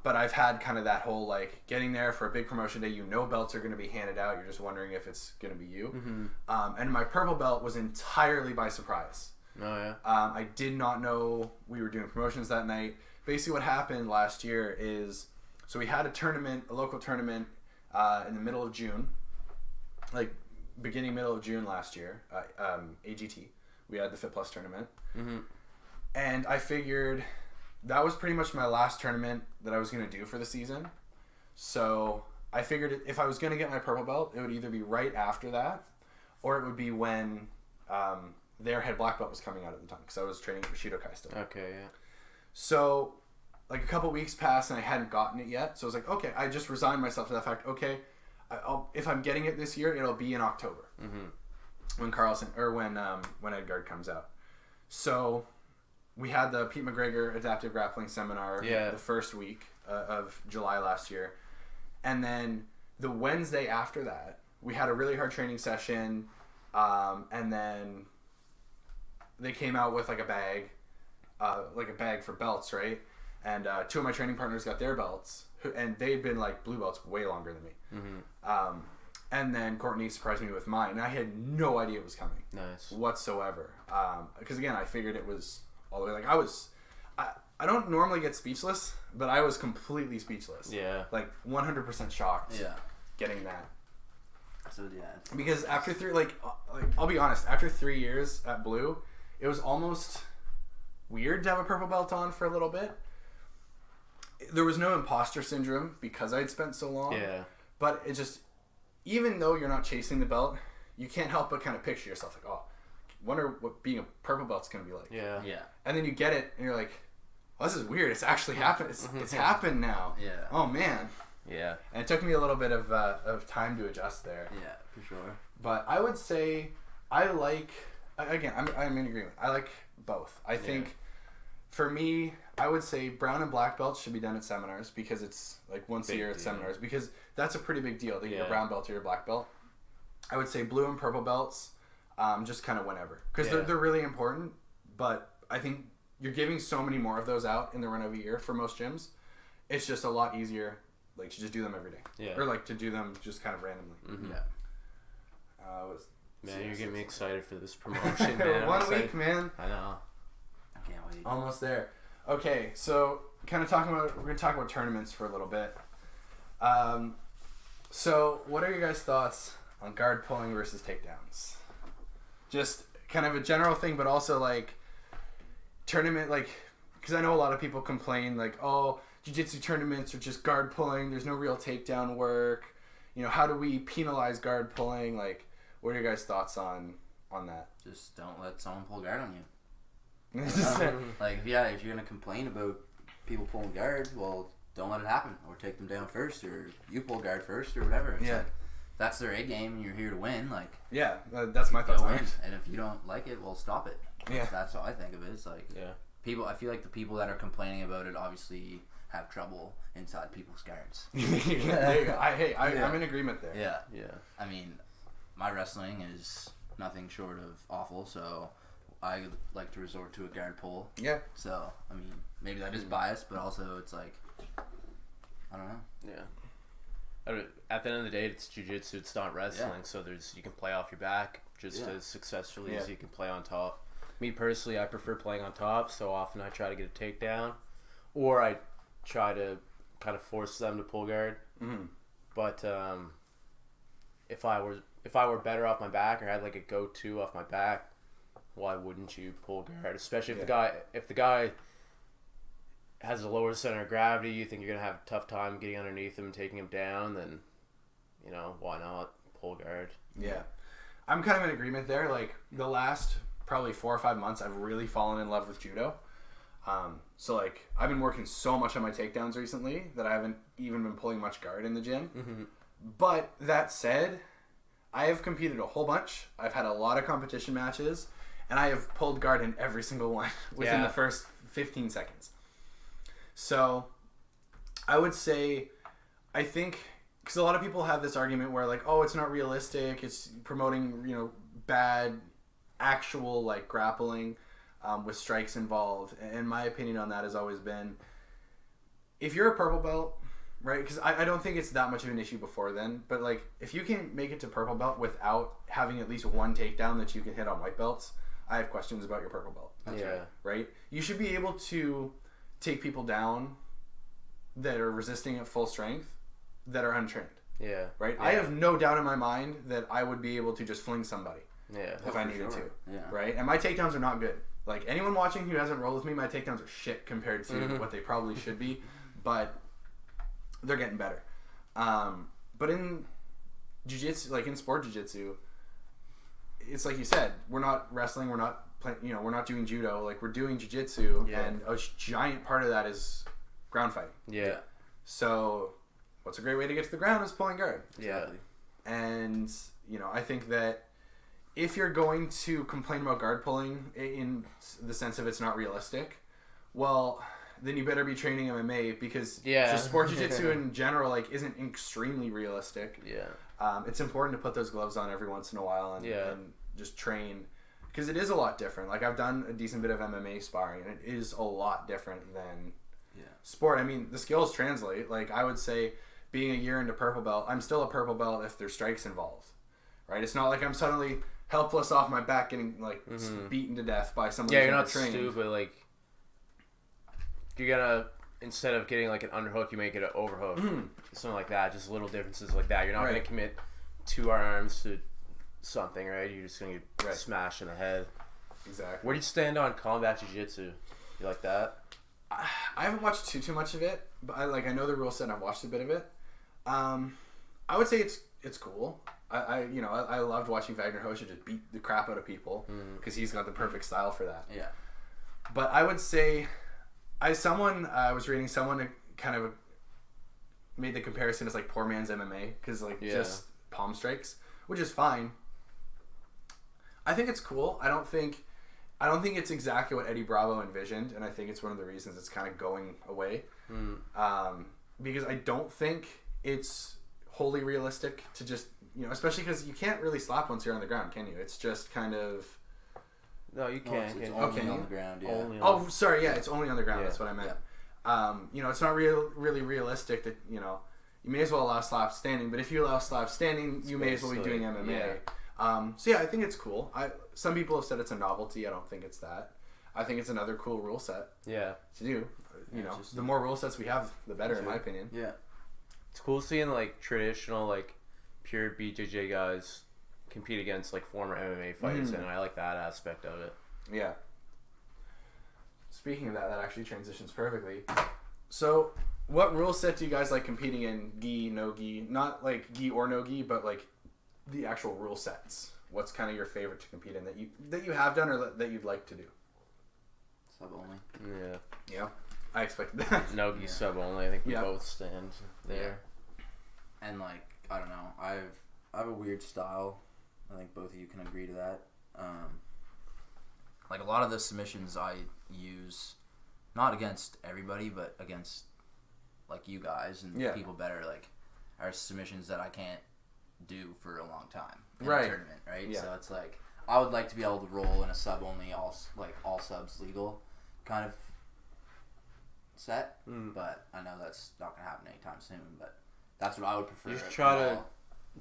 But I've had kind of that whole like getting there for a big promotion day. Belts are going to be handed out. You're just wondering if it's going to be you. Mm-hmm. And my purple belt was entirely by surprise. Oh yeah. I did not know we were doing promotions that night. Basically, what happened last year is, so we had a local tournament in the middle of June, like middle of June last year. AGT. We had the Fit Plus tournament, Mm-hmm. and I figured that was pretty much my last tournament that I was going to do for the season. So I figured if I was going to get my purple belt, it would either be right after that, or it would be when their head black belt was coming out at the time, because I was training for Shidokai still. Okay, yeah. So like a couple weeks passed and I hadn't gotten it yet. So I was like, okay, I just resigned myself to that fact. Okay, if I'm getting it this year, it'll be in October when when Edgard comes out. So we had the Pete McGregor Adaptive Grappling Seminar the first week of July last year. And then the Wednesday after that, we had a really hard training session. And then they came out with like a bag for belts, right? And two of my training partners got their belts, and they'd been like blue belts way longer than me. Mm-hmm. And then Courtney surprised me with mine, and I had no idea it was coming. Nice. Whatsoever. Because again, I figured it was all the way. Like I don't normally get speechless, but I was completely speechless. Yeah. Like 100% shocked. Yeah. Getting that. So yeah. Because after I'll be honest, after 3 years at blue, it was almost weird to have a purple belt on for a little bit. There was no imposter syndrome because I'd spent so long. Yeah. But it just, even though you're not chasing the belt, you can't help but kind of picture yourself like, oh, wonder what being a purple belt's going to be like. Yeah. Yeah. And then you get it and you're like, oh, this is weird. It's actually happened. It's happened now. Yeah. Oh, man. Yeah. And it took me a little bit of time to adjust there. Yeah, for sure. But I would say I'm in agreement. I like both. I think for me, I would say brown and black belts should be done at seminars, because it's like once a year at seminars, because that's a pretty big deal to get your brown belt or your black belt. I would say blue and purple belts, just kind of whenever, because they're really important. But I think you're giving so many more of those out in the run of a year for most gyms. It's just a lot easier, like, to just do them every day, or like to do them just kind of randomly. Mm-hmm. Yeah. Man, you're getting me excited for this promotion, man. 1 week, man. I know. I can't wait. Almost there. Okay, so we're going to talk about tournaments for a little bit. So what are your guys' thoughts on guard pulling versus takedowns? Just kind of a general thing, but also like tournament, like, because I know a lot of people complain like, oh, jiu-jitsu tournaments are just guard pulling. There's no real takedown work. You know, how do we penalize guard pulling? Like, what are your guys' thoughts on that? Just don't let someone pull guard on you. Mm-hmm. Like, if you're gonna complain about people pulling guard, well, don't let it happen, or take them down first, or you pull guard first, or whatever. It's like, that's their A game, and you're here to win. Like, that's my thoughts on it. And if you don't like it, well, stop it. That's how I think of it. It's like, I feel like the people that are complaining about it obviously have trouble inside people's guards. There you go. I'm in agreement there. Yeah. I mean, my wrestling is nothing short of awful, so I like to resort to a guard pull. Yeah. So, I mean, maybe that is biased, but also it's like, I don't know. Yeah. At the end of the day, it's jiu-jitsu, it's not wrestling, so you can play off your back just as successfully as you can play on top. Me personally, I prefer playing on top, so often I try to get a takedown, or I try to kind of force them to pull guard. Mm-hmm. But if I were better off my back, or had like a go-to off my back, why wouldn't you pull guard? Especially if the guy has a lower center of gravity, you think you're gonna have a tough time getting underneath him and taking him down, then why not pull guard? Yeah, I'm kind of in agreement there. Like, the last probably 4 or 5 months, I've really fallen in love with judo. So like, I've been working so much on my takedowns recently that I haven't even been pulling much guard in the gym. Mm-hmm. But that said, I have competed a whole bunch. I've had a lot of competition matches, and I have pulled guard in every single one within the first 15 seconds. So I would say, I think, because a lot of people have this argument where like, oh, it's not realistic, it's promoting, bad actual like grappling with strikes involved. And my opinion on that has always been, if you're a purple belt, right? Because I don't think it's that much of an issue before then. But like, if you can make it to purple belt without having at least one takedown that you can hit on white belts, I have questions about your purple belt. That's yeah. Right? You should be able to take people down that are resisting at full strength that are untrained. Yeah. Right? Yeah. I have no doubt in my mind that I would be able to just fling somebody. Yeah. If I needed to. Yeah. Right? And my takedowns are not good. Like, anyone watching who hasn't rolled with me, my takedowns are shit compared to what they probably should be. But they're getting better. But in jiu-jitsu, like in sport jiu-jitsu, it's like you said, we're not wrestling, we're not playing, we're not doing judo, like we're doing jiu-jitsu, and a giant part of that is ground fighting. Yeah. So what's a great way to get to the ground is pulling guard. Yeah. And, I think that if you're going to complain about guard pulling in the sense of it's not realistic, well, then you better be training MMA because just sport jiu-jitsu in general isn't extremely realistic. Yeah. It's important to put those gloves on every once in a while and just train because it is a lot different. Like, I've done a decent bit of MMA sparring and it is a lot different than sport. I mean, the skills translate. Like, I would say being a year into purple belt, I'm still a purple belt if there's strikes involved, right? It's not like I'm suddenly helpless off my back getting beaten to death by someone who's you're never not trained. stupid. Like, you're gonna, instead of getting like an underhook, you make it an overhook, something like that. Just little differences like that. You're not gonna commit 2 arms to something, right? You're just gonna get smashed in the head. Exactly. Where do you stand on combat jiu-jitsu? You like that? I haven't watched too much of it, but I know the rule set and I've watched a bit of it. I would say it's cool. I loved watching Wagner Hosha just beat the crap out of people because he's got the perfect style for that. Yeah. But I would say, I was reading someone kind of made the comparison as like poor man's MMA because just palm strikes, which is fine. I think it's cool. I don't think it's exactly what Eddie Bravo envisioned, and I think it's one of the reasons it's kind of going away. Because I don't think it's wholly realistic to just, especially because you can't really slap once you're on the ground, can you? It's just kind of... No, you can. It's only on the ground, yeah. Sorry, it's only on the ground. Yeah. That's what I meant. Yeah. It's not really realistic that, you may as well allow slap standing, but if you allow slap standing, you may as well be doing MMA. Yeah. I think it's cool. Some people have said it's a novelty. I don't think it's that. I think it's another cool rule set to do. The more rule sets we have, the better, in my opinion. Yeah. It's cool seeing traditional pure BJJ guys compete against former MMA fighters, and I like that aspect of it. Yeah. Speaking of that actually transitions perfectly. So, what rule set do you guys like competing in? Gi, no gi, not gi or no gi, but the actual rule sets. What's kind of your favorite to compete in that you have done or that you'd like to do? Sub only. Yeah. Yeah. I expected that. No gi sub only. I think we both stand there. And I don't know. I have a weird style. I think both of you can agree to that. A lot of the submissions I use, not against everybody, but against you guys and people better, are submissions that I can't do for a long time in a tournament, right? Yeah. So it's I would like to be able to roll in a sub only, all subs legal kind of set, but I know that's not gonna happen anytime soon. But that's what I would prefer. You should try to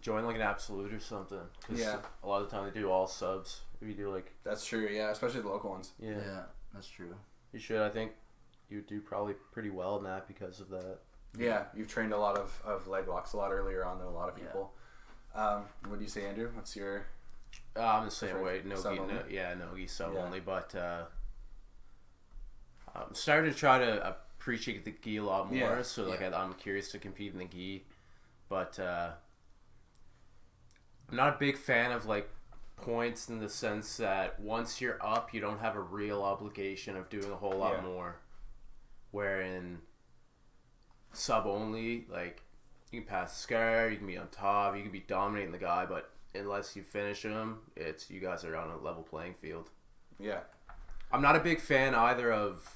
join an absolute or something. Cause a lot of the time they do all subs. If you do that's true. Yeah, especially the local ones. Yeah, that's true. You should. I think you do probably pretty well in that because of that. Yeah, you've trained a lot of leg locks a lot earlier on than a lot of people. What do you say, Andrew? What's your... I'm the same way. No gi sub only. But I'm starting to try to appreciate the gi a lot more. Yeah. So I'm curious to compete in the gi. But I'm not a big fan of points in the sense that once you're up, you don't have a real obligation of doing a whole lot more. Wherein sub only, you can pass the scar, you can be on top, you can be dominating the guy, but unless you finish him, it's you guys are on a level playing field. Yeah. I'm not a big fan either of,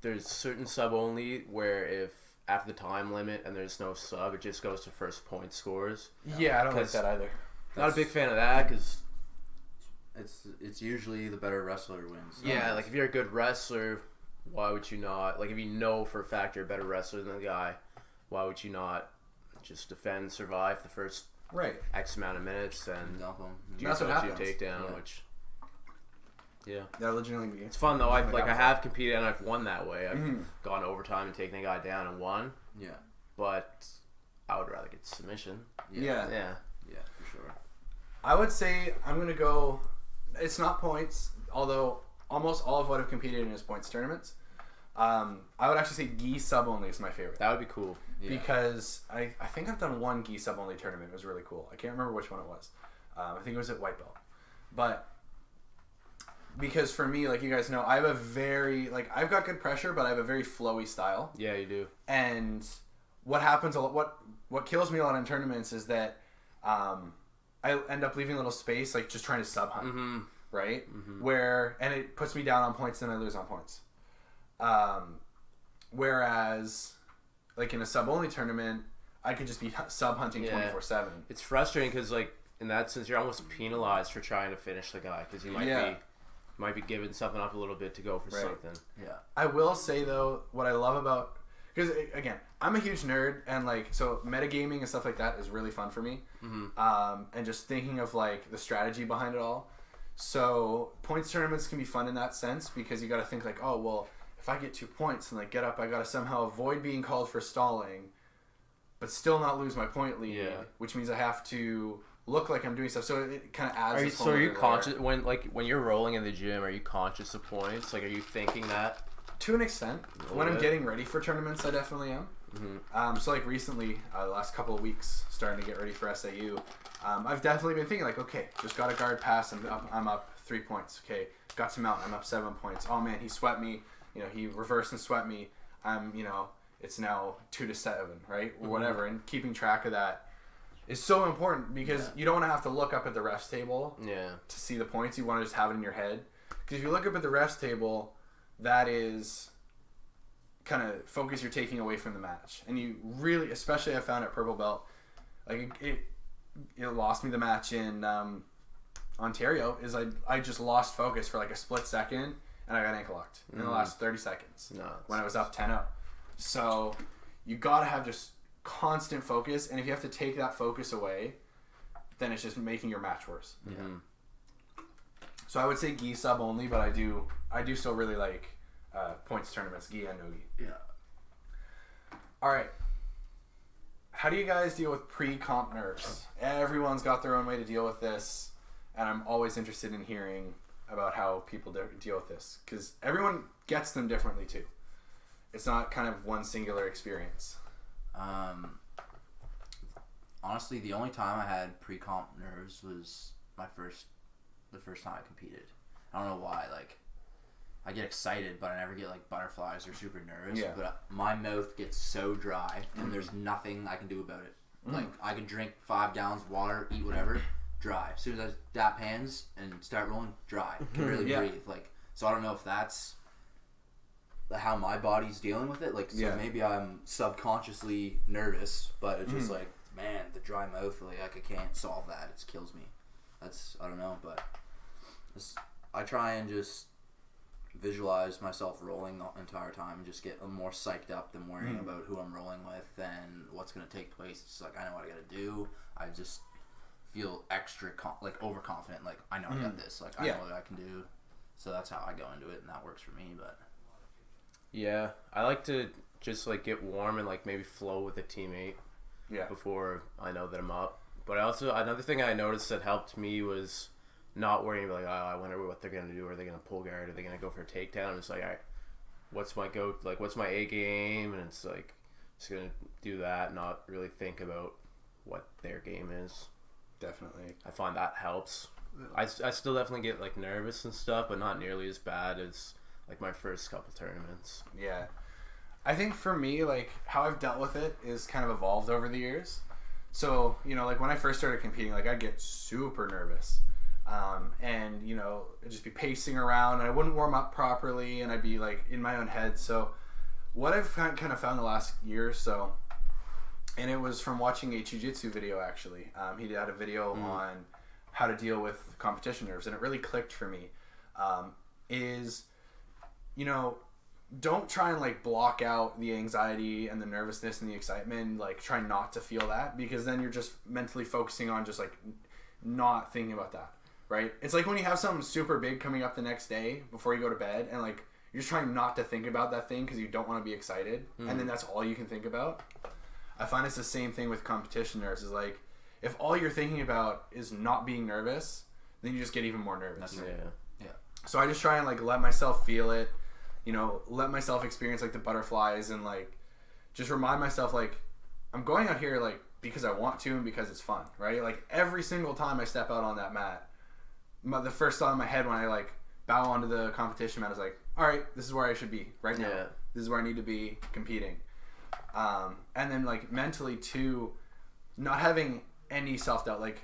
there's certain sub only where if after the time limit and there's no sub, it just goes to first point scores. Yeah, I don't like that either. Not a big fan of that because it's usually the better wrestler wins. Yeah, if you're a good wrestler, why would you not, like, if you know for a fact you're a better wrestler than the guy, why would you not just defend, survive the first X amount of minutes and Dump 'em. do That's your what go-to happens. takedown, which, yeah. That legitimately It's fun, though. I have competed, and I've won that way. I've gone overtime and taken a guy down and won. Yeah. But I would rather get submission. Yeah. Yeah. Yeah, for sure. I would say I'm going to go... It's not points, although almost all of what I've competed in is points tournaments. I would actually say gi sub only is my favorite. That would be cool. Yeah. Because I think I've done one gi sub only tournament. It was really cool. I can't remember which one it was. I think it was at white belt. But because for me, like you guys know, I have a very... Like, I've got good pressure, but I have a very flowy style. Yeah, you do. And what happens a lot... What kills me a lot in tournaments is that I end up leaving a little space, like just trying to sub hunt. Mm-hmm. Right? Mm-hmm. And it puts me down on points, then I lose on points. Whereas, like in a sub-only tournament, I could just be sub-hunting 24/7. It's frustrating because, like, in that sense, you're almost penalized for trying to finish the guy because you might be giving something up a little bit to go for something. Yeah. I will say, though, what I love about... Because, again, I'm a huge nerd, and, like, so metagaming and stuff like that is really fun for me. Mm-hmm. And just thinking of, like, the strategy behind it all. So points tournaments can be fun in that sense because you got to think like, oh, well, if I get 2 points and like get up, I got to somehow avoid being called for stalling, but still not lose my point lead, which means I have to look like I'm doing stuff. So it kind of adds. So are you conscious when you're rolling in the gym? Are you conscious of points? Like, are you thinking that? To an extent, when I'm getting ready for tournaments, I definitely am. Mm-hmm. So like recently, the last couple of weeks, starting to get ready for SAU. I've definitely been thinking like, okay, just got a guard pass. I'm up 3 points. Okay, got to mount. I'm up 7 points. Oh man, he swept me. You know, he reversed and swept me. It's now 2-7, right? Or whatever. And keeping track of that is so important because you don't want to have to look up at the refs table to see the points. You want to just have it in your head. Because if you look up at the refs table, that is kind of focus you're taking away from the match. And you really, especially I found at Purple Belt, like it lost me the match in Ontario, is I just lost focus for like a split second and I got ankle locked in the last 30 seconds when I was up 10-0. So you got to have just constant focus, and if you have to take that focus away, then it's just making your match worse. Mm-hmm. So I would say gi sub only, but I do still really like points tournaments, gi and no gi. Yeah. All right. How do you guys deal with pre-comp nerves? Everyone's got their own way to deal with this, and I'm always interested in hearing about how people deal with this, because everyone gets them differently too. It's not kind of one singular experience. Honestly, the only time I had pre-comp nerves was the first time I competed. I don't know why. Like, I get excited, but I never get like butterflies or super nervous. Yeah. But my mouth gets so dry, and there's nothing I can do about it. Like, I can drink 5 gallons of water, eat whatever, dry. As soon as I dap hands and start rolling, dry. Can really breathe. Like, so I don't know if that's how my body's dealing with it. Like, so maybe I'm subconsciously nervous, but it's just like, man, the dry mouth, like I can't solve that. It kills me. I don't know, but I try and just visualize myself rolling the entire time and just get more psyched up than worrying about who I'm rolling with and what's going to take place. It's like, I know what I got to do. I just feel extra overconfident. Like, I know I got this. Like, I know what I can do. So that's how I go into it, and that works for me. But yeah, I like to just like get warm and like maybe flow with a teammate before I know that I'm up. But another thing I noticed that helped me was not worrying like, oh, I wonder what they're gonna do. Are they gonna pull guard? Are they gonna go for a takedown? It's like, all right, what's my A game? And it's like, just gonna do that, not really think about what their game is. Definitely. I find that helps. I still definitely get like nervous and stuff, but not nearly as bad as like my first couple tournaments. Yeah. I think for me, like, how I've dealt with it is kind of evolved over the years. So, like when I first started competing, like I'd get super nervous. And, I'd just be pacing around and I wouldn't warm up properly and I'd be like in my own head. So what I've kind of found the last year or so, and it was from watching a jiu-jitsu video actually. He had a video on how to deal with competition nerves, and it really clicked for me. don't try and like block out the anxiety and the nervousness and the excitement. Like try not to feel that, because then you're just mentally focusing on just like not thinking about that, right? It's like when you have something super big coming up the next day before you go to bed, and like you're just trying not to think about that thing because you don't want to be excited, and then that's all you can think about. I find it's the same thing with competition nerves. Is like if all you're thinking about is not being nervous, then you just get even more nervous. That's right. Yeah. So I just try and like let myself feel it, you know, let myself experience like the butterflies, and like just remind myself like I'm going out here like because I want to and because it's fun, right? Like every single time I step out on that mat, the first thought in my head when I like bow onto the competition mat is like, all right, this is where I should be right now. Yeah. This is where I need to be competing. And then like mentally too, not having any self-doubt, like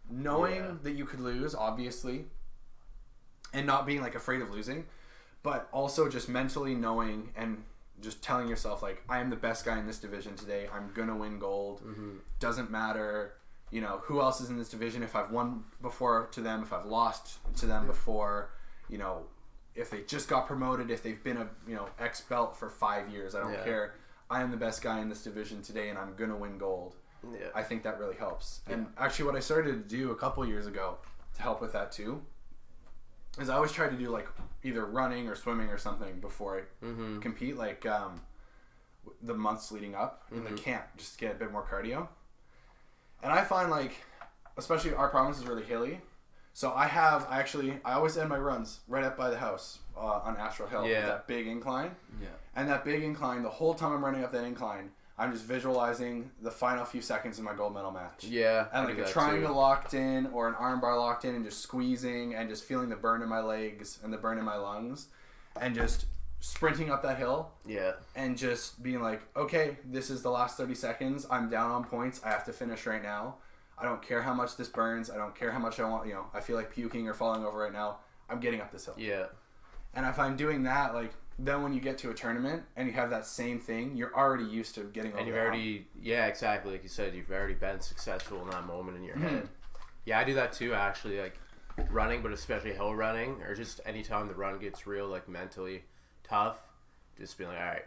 knowing that you could lose, obviously, and not being like afraid of losing, but also just mentally knowing and just telling yourself like, I am the best guy in this division today. I'm gonna win gold. Doesn't matter, you know, who else is in this division. If I've won before to them, if I've lost to them before, you know, if they just got promoted, if they've been a, you know, X belt for 5 years, I don't care. I am the best guy in this division today, and I'm gonna win gold. Yeah. I think that really helps. And actually, what I started to do a couple years ago to help with that too is I always try to do like either running or swimming or something before I compete, like the months leading up in the camp, just to get a bit more cardio. And I find like, especially our province is really hilly, so I always end my runs right up by the house on Astral Hill with that big incline. Yeah. And that big incline, the whole time I'm running up that incline, I'm just visualizing the final few seconds of my gold medal match. Yeah. And like a triangle locked in or an arm bar locked in, and just squeezing and just feeling the burn in my legs and the burn in my lungs, and just sprinting up that hill. Yeah. And just being like, okay, this is the last 30 seconds. I'm down on points. I have to finish right now. I don't care how much this burns. I don't care how much I want, you know, I feel like puking or falling over right now. I'm getting up this hill. Yeah. And if I'm doing that, like, then when you get to a tournament and you have that same thing, you're already used to getting over. And you've already, exactly, like you said, you've already been successful in that moment in your head. Yeah, I do that too, actually, like running, but especially hill running, or just anytime the run gets real, like mentally tough, just being like, all right,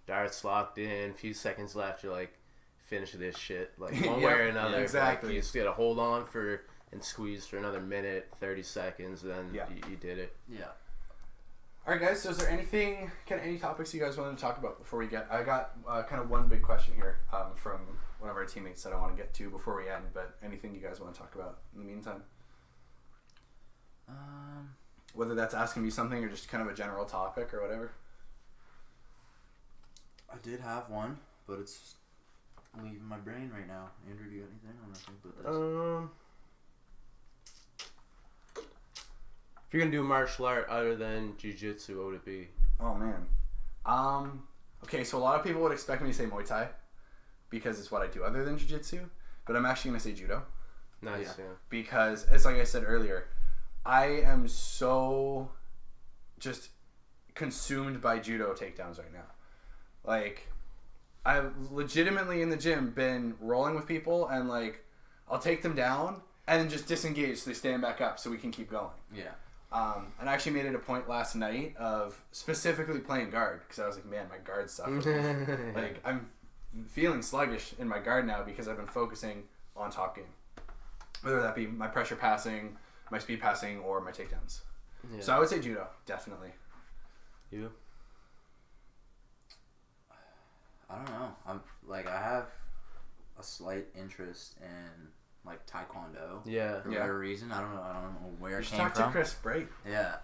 dart's locked in, a few seconds left, you're like, finish this shit, like one way or another. Exactly. Like, you just gotta hold on and squeeze for another minute, 30 seconds, and then you did it. Yeah. All right, guys. So, is there any topics you guys wanted to talk about before we get? I got kind of one big question here from one of our teammates that I want to get to before we end. But anything you guys want to talk about in the meantime? Whether that's asking me something or just kind of a general topic or whatever. I did have one, but it's leaving my brain right now. Andrew, do you got anything on think about this? If you're gonna do a martial art other than jiu-jitsu, what would it be? Oh man. Okay, so a lot of people would expect me to say Muay Thai because it's what I do other than jiu-jitsu, but I'm actually gonna say judo. Nice, yeah. Because it's like I said earlier, I am so just consumed by judo takedowns right now. Like, I've legitimately in the gym been rolling with people and like I'll take them down and then just disengage so they stand back up so we can keep going. Yeah. And I actually made it a point last night of specifically playing guard because I was like, man, my guard's suffering. Like, I'm feeling sluggish in my guard now because I've been focusing on top game. Whether that be my pressure passing, my speed passing, or my takedowns. Yeah. So I would say judo, definitely. You? I don't know. I have a slight interest in like taekwondo. Yeah. For whatever reason. I don't know where it came from. You should talk to Chris Brate. Yeah.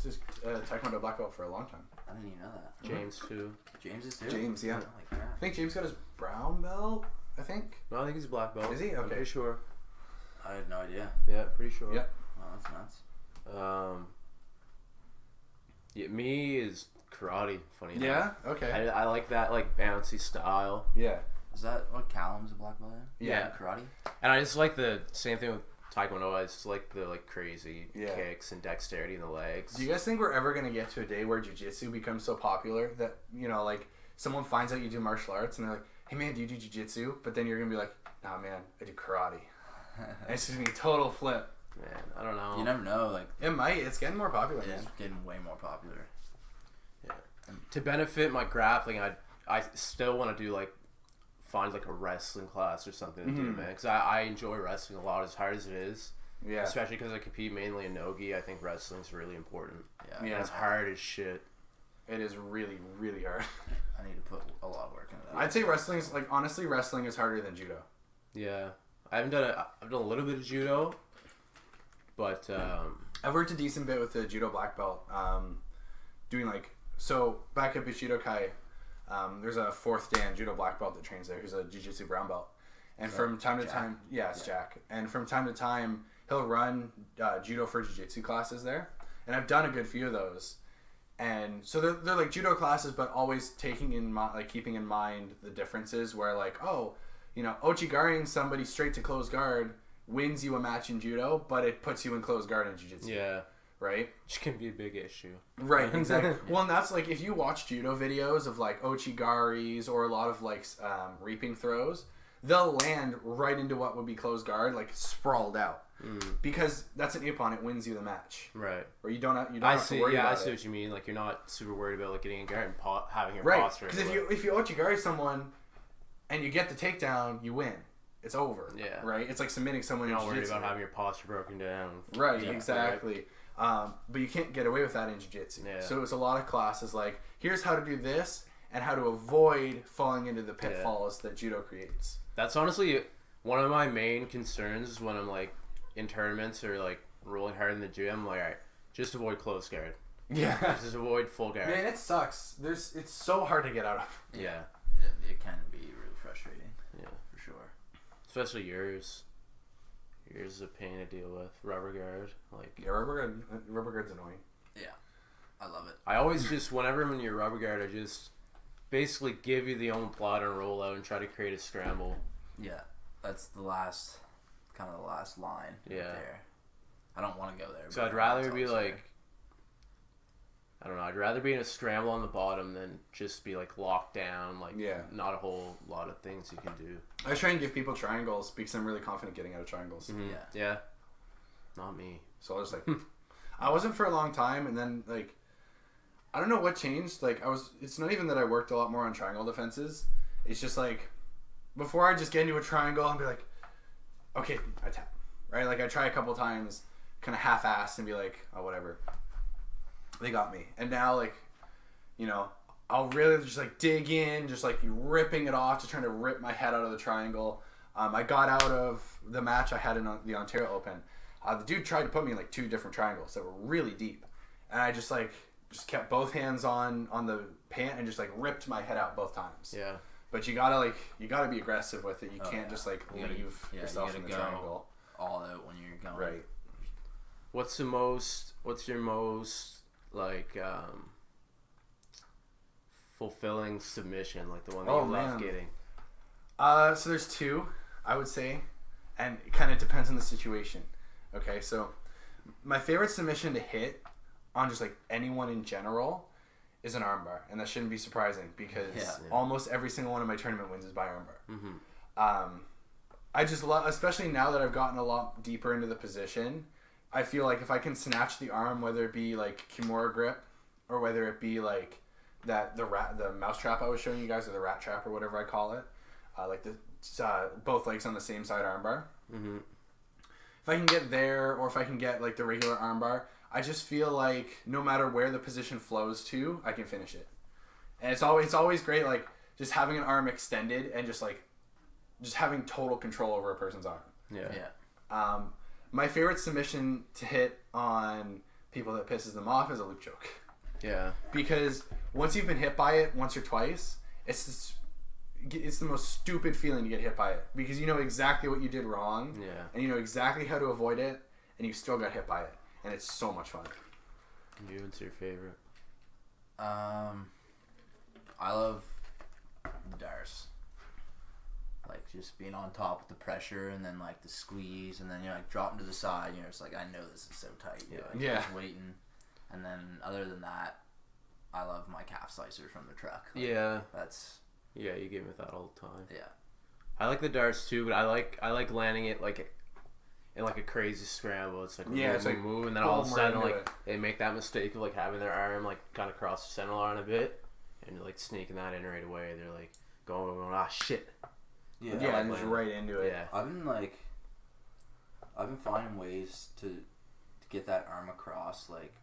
This is taekwondo black belt for a long time. I didn't even know that. James too. James is too? James, yeah. I think James got his brown belt, I think. No, I think he's a black belt. Is he? Okay. I'm pretty sure. I had no idea. Yeah, pretty sure. Yeah. Wow, that's nuts. Yeah, me is karate, funny enough. Yeah? Okay. I like that like bouncy style. Yeah. Is that what Callum's a black belt in? Yeah. Karate? And I just like the same thing with taekwondo. I just like the like crazy kicks and dexterity in the legs. Do you guys think we're ever going to get to a day where jiu-jitsu becomes so popular that, you know, like someone finds out you do martial arts and they're like, hey man, do you do jiu-jitsu? But then you're going to be like, nah man, I do karate. And it's just going to be a total flip. Man, I don't know. You never know. Like it might. It's getting more popular. It's getting way more popular. Yeah. To benefit my grappling, I still want to do like find like a wrestling class or something to do, man. Because I enjoy wrestling a lot, as hard as it is. Yeah. Especially because I compete mainly in no-gi. I think wrestling's really important. Yeah. And it's hard as shit. It is really, really hard. I need to put a lot of work into that. I'd say wrestling's like honestly, wrestling is harder than judo. Yeah, I've done a little bit of judo, but I've worked a decent bit with the judo black belt. Doing like back at Bushido Kai, there's a 4th Dan judo black belt that trains there. Who's a jiu-jitsu brown belt, and from time to time, it's Jack. And from time to time, he'll run judo for jiu-jitsu classes there, and I've done a good few of those. And so they're like judo classes, but always keeping in mind the differences. Where like, Ochigaring somebody straight to closed guard wins you a match in judo, but it puts you in closed guard in jiu-jitsu. Yeah. Right? Which can be a big issue. Right, exactly. Well, and that's like if you watch judo videos of like Ochigaris or a lot of like reaping throws, they'll land right into what would be closed guard, like sprawled out. Because that's an ippon, it wins you the match. Right. Or you don't have to worry about it. Yeah, I see what you mean. Like you're not super worried about like getting in guard and having your right. posture. Because if you Ochigari someone and you get the takedown, you win. It's over. Yeah. Right? It's like submitting someone. You're not worried about having your posture broken down. Right, exactly. Right. But you can't get away with that in jiu-jitsu. Yeah. So it's a lot of classes like, here's how to do this and how to avoid falling into the pitfalls that judo creates. That's honestly one of my main concerns when I'm like in tournaments or like rolling hard in the gym. I'm like, all right, just avoid close guard. Yeah. Just avoid full guard. Man, it sucks. It's so hard to get out of. Yeah. It can be really frustrating. Yeah, for sure. Especially yours. Yours is a pain to deal with. Rubber guard. Rubber guard's annoying. Yeah. I love it. I always just, whenever I'm in your rubber guard, I just basically give you the omoplata and roll out and try to create a scramble. Yeah. That's the last line. Yeah. Right there. I don't want to go there. So I'd rather be like, I don't know, I'd rather be in a scramble on the bottom than just be like locked down, like not a whole lot of things you can do. I try and give people triangles because I'm really confident getting out of triangles. Mm-hmm. Yeah. Not me. So I was like, I wasn't for a long time, and then like, I don't know what changed. Like it's not even that I worked a lot more on triangle defenses. It's just like, before I just get into a triangle and be like, okay, I tap. Right? Like I try a couple times, kind of half-assed and be like, oh, whatever. They got me. And now, like, I'll really just, like, dig in, just, like, ripping it off, just trying to rip my head out of the triangle. I got out of the match I had in the Ontario Open. The dude tried to put me in, like, 2 different triangles that were really deep. And I just kept both hands on the pant and just, like, ripped my head out both times. Yeah. But you gotta be aggressive with it. You can't just, like, leave yourself in the triangle. All out when you're going. Right. What's your most like fulfilling submission, like the one that you love getting? So there's 2, I would say, and it kind of depends on the situation. Okay, so my favorite submission to hit on just like anyone in general is an armbar, and that shouldn't be surprising because almost every single one of my tournament wins is by armbar. Mm-hmm. I just love, especially now that I've gotten a lot deeper into the position, I feel like if I can snatch the arm, whether it be like Kimura grip or whether it be like the mouse trap I was showing you guys, or the rat trap or whatever I call it, like the both legs on the same side armbar. Mm-hmm. If I can get there, or if I can get like the regular armbar, I just feel like no matter where the position flows to, I can finish it. And it's always great, like just having an arm extended and just having total control over a person's arm. Yeah. My favorite submission to hit on people that pisses them off is a loop choke. Yeah. Because once you've been hit by it once or twice, it's the most stupid feeling to get hit by it, because you know exactly what you did wrong. Yeah. And you know exactly how to avoid it, and you still got hit by it, and it's so much fun. You, what's your favorite? I love the Dars. Like just being on top with the pressure, and then like the squeeze, and then you're like dropping to the side. You're just like, I know this is so tight. Just waiting. And then other than that, I love my calf slicer from the truck. Like, you give me that all the time. Yeah. I like the darts too, but I like landing it like in like a crazy scramble. It's like it's like move, and then all of a sudden right like they make that mistake of like having their arm like kind of cross the center line a bit, and like sneaking that in right away. They're like going shit. Yeah, and just right into it. Yeah. I've been finding ways to get that arm across like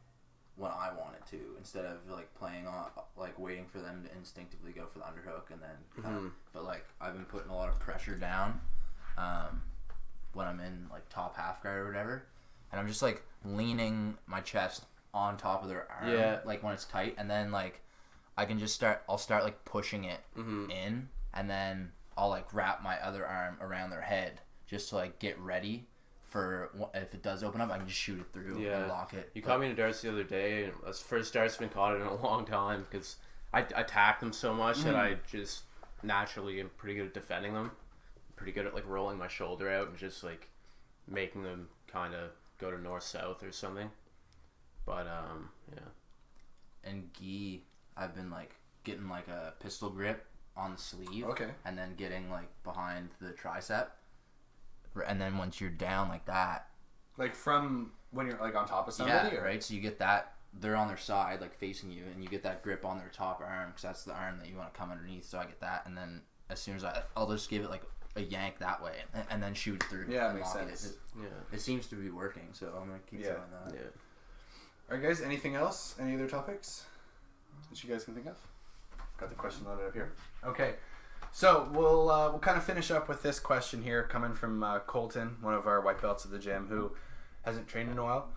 when I want it to, instead of like playing on like waiting for them to instinctively go for the underhook and then kind of, but like I've been putting a lot of pressure down when I'm in like top half guard or whatever, and I'm just like leaning my chest on top of their arm like when it's tight, and then like I'll start like pushing it in, and then I'll like wrap my other arm around their head just to like get ready for if it does open up, I can just shoot it through and lock it. You caught me in a darts the other day, and that's the first darts I've been caught in a long time, because I attack them so much that I just naturally am pretty good at defending them. Pretty good at like rolling my shoulder out and just like making them kind of go to north-south or something. But And gi, I've been like getting like a pistol grip on the sleeve, and then getting like behind the tricep, and then once you're down like that, like from when you're like on top of somebody, right? So you get that, they're on their side like facing you, and you get that grip on their top arm, because that's the arm that you want to come underneath. So I get that, and then as soon as I'll just give it like a yank that way, and then shoot through. Yeah, makes sense. It seems to be working, so I'm gonna keep trying that. Yeah. All right, guys. Anything else? Any other topics that you guys can think of? Got the question loaded up here. Okay, so we'll kind of finish up with this question here, coming from Colton, one of our white belts at the gym, who hasn't trained in a while.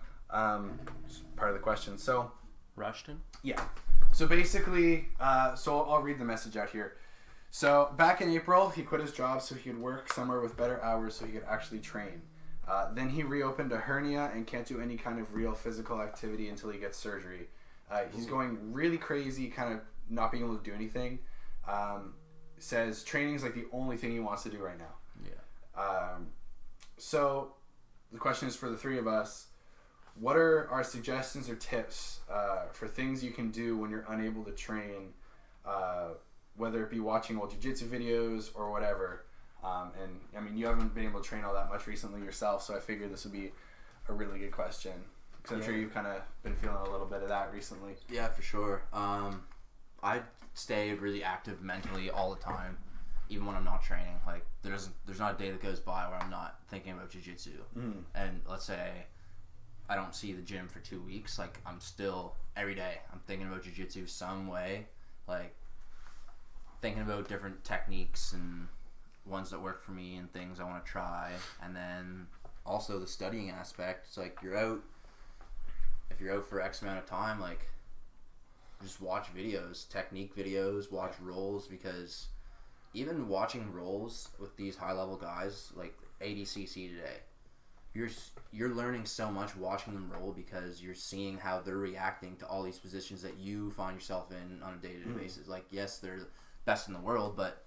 Just part of the question. So, Rushton? Yeah. So basically, so I'll read the message out here. So back in April, he quit his job so he could work somewhere with better hours so he could actually train. Then he reopened a hernia and can't do any kind of real physical activity until he gets surgery. He's going really crazy, kind of not being able to do anything. Says training is like the only thing he wants to do right now. Yeah. So the question is for the three of us: what are our suggestions or tips for things you can do when you're unable to train, whether it be watching old jiu-jitsu videos or whatever? And I mean, you haven't been able to train all that much recently yourself, so I figured this would be a really good question, because I'm sure you've kind of been feeling a little bit of that recently. Yeah, for sure. I stay really active mentally all the time, even when I'm not training. Like there's not a day that goes by where I'm not thinking about jiu-jitsu. And let's say I don't see the gym for 2 weeks, like I'm still every day I'm thinking about jiu-jitsu some way, like thinking about different techniques and ones that work for me and things I want to try. And then also the studying aspect. It's like if you're out for X amount of time, like just watch videos, technique videos, watch rolls, because even watching rolls with these high level guys like ADCC today, you're learning so much watching them roll, because you're seeing how they're reacting to all these positions that you find yourself in on a day-to-day basis. Like, yes, they're best in the world, but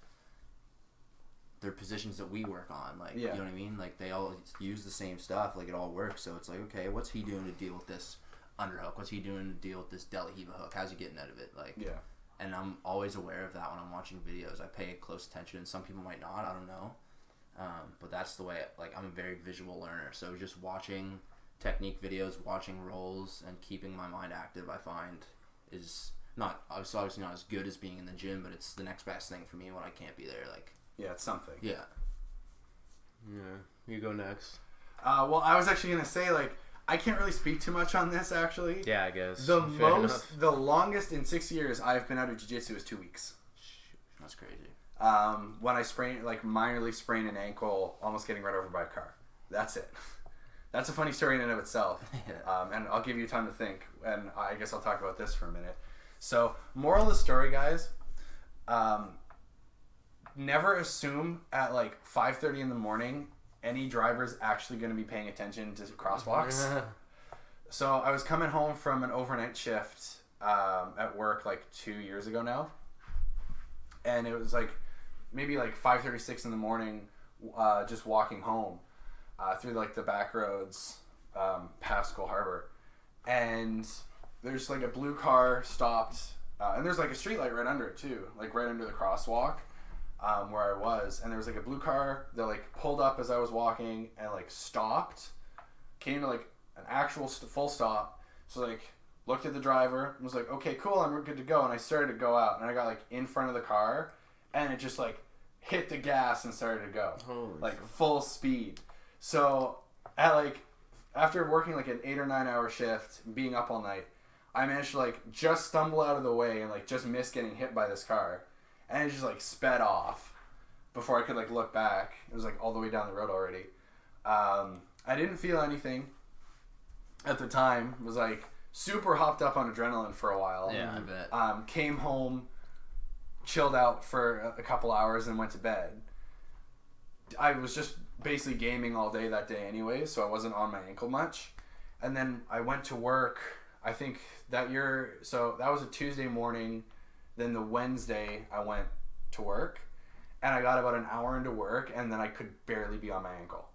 they're positions that we work on. Like, you know what I mean? Like, they all use the same stuff. Like, it all works. So it's like, okay, what's he doing to deal with this underhook? What's he doing to deal with this De La Riva hook? How's he getting out of it? Like, and I'm always aware of that when I'm watching videos. I pay close attention, and some people might not. I don't know. But that's the way, like, I'm a very visual learner. So just watching technique videos, watching rolls, and keeping my mind active, I find is not, obviously not as good as being in the gym, but it's the next best thing for me when I can't be there. Like, yeah, it's something. Yeah. You go next. Well, I was actually going to say, like, I can't really speak too much on this, actually. Yeah, I guess. The longest in 6 years I've been out of jiu-jitsu is 2 weeks. That's crazy. When I minorly sprained an ankle, almost getting run over by a car. That's it. That's a funny story in and of itself. And I'll give you time to think, and I guess I'll talk about this for a minute. So, moral of the story, guys, never assume at like 5:30 in the morning any driver's actually going to be paying attention to crosswalks. So I was coming home from an overnight shift at work like 2 years ago now, and it was like maybe like 5:36 in the morning, just walking home through like the back roads past Cole Harbor, and there's like a blue car stopped, and there's like a street light right under it too, like right under the crosswalk. where I was, and there was like a blue car that like pulled up as I was walking and like stopped, came to like an actual full stop. So like looked at the driver and was like, okay, cool, I'm good to go. And I started to go out, and I got like in front of the car, and it just like hit the gas and started to go. Holy like shit. full speed. So at like after working like an 8 or 9 hour shift, being up all night, I managed to like just stumble out of the way and like just miss getting hit by this car, and it just like sped off before I could like look back. It was like all the way down the road already. I didn't feel anything at the time. Was like super hopped up on adrenaline for a while. Yeah, I bet. Came home, chilled out for a couple hours, and went to bed. I was just basically gaming all day that day anyway, so I wasn't on my ankle much. And then I went to work, I think that year, so that was a Tuesday morning. Then the Wednesday I went to work, and I got about an hour into work, and then I could barely be on my ankle.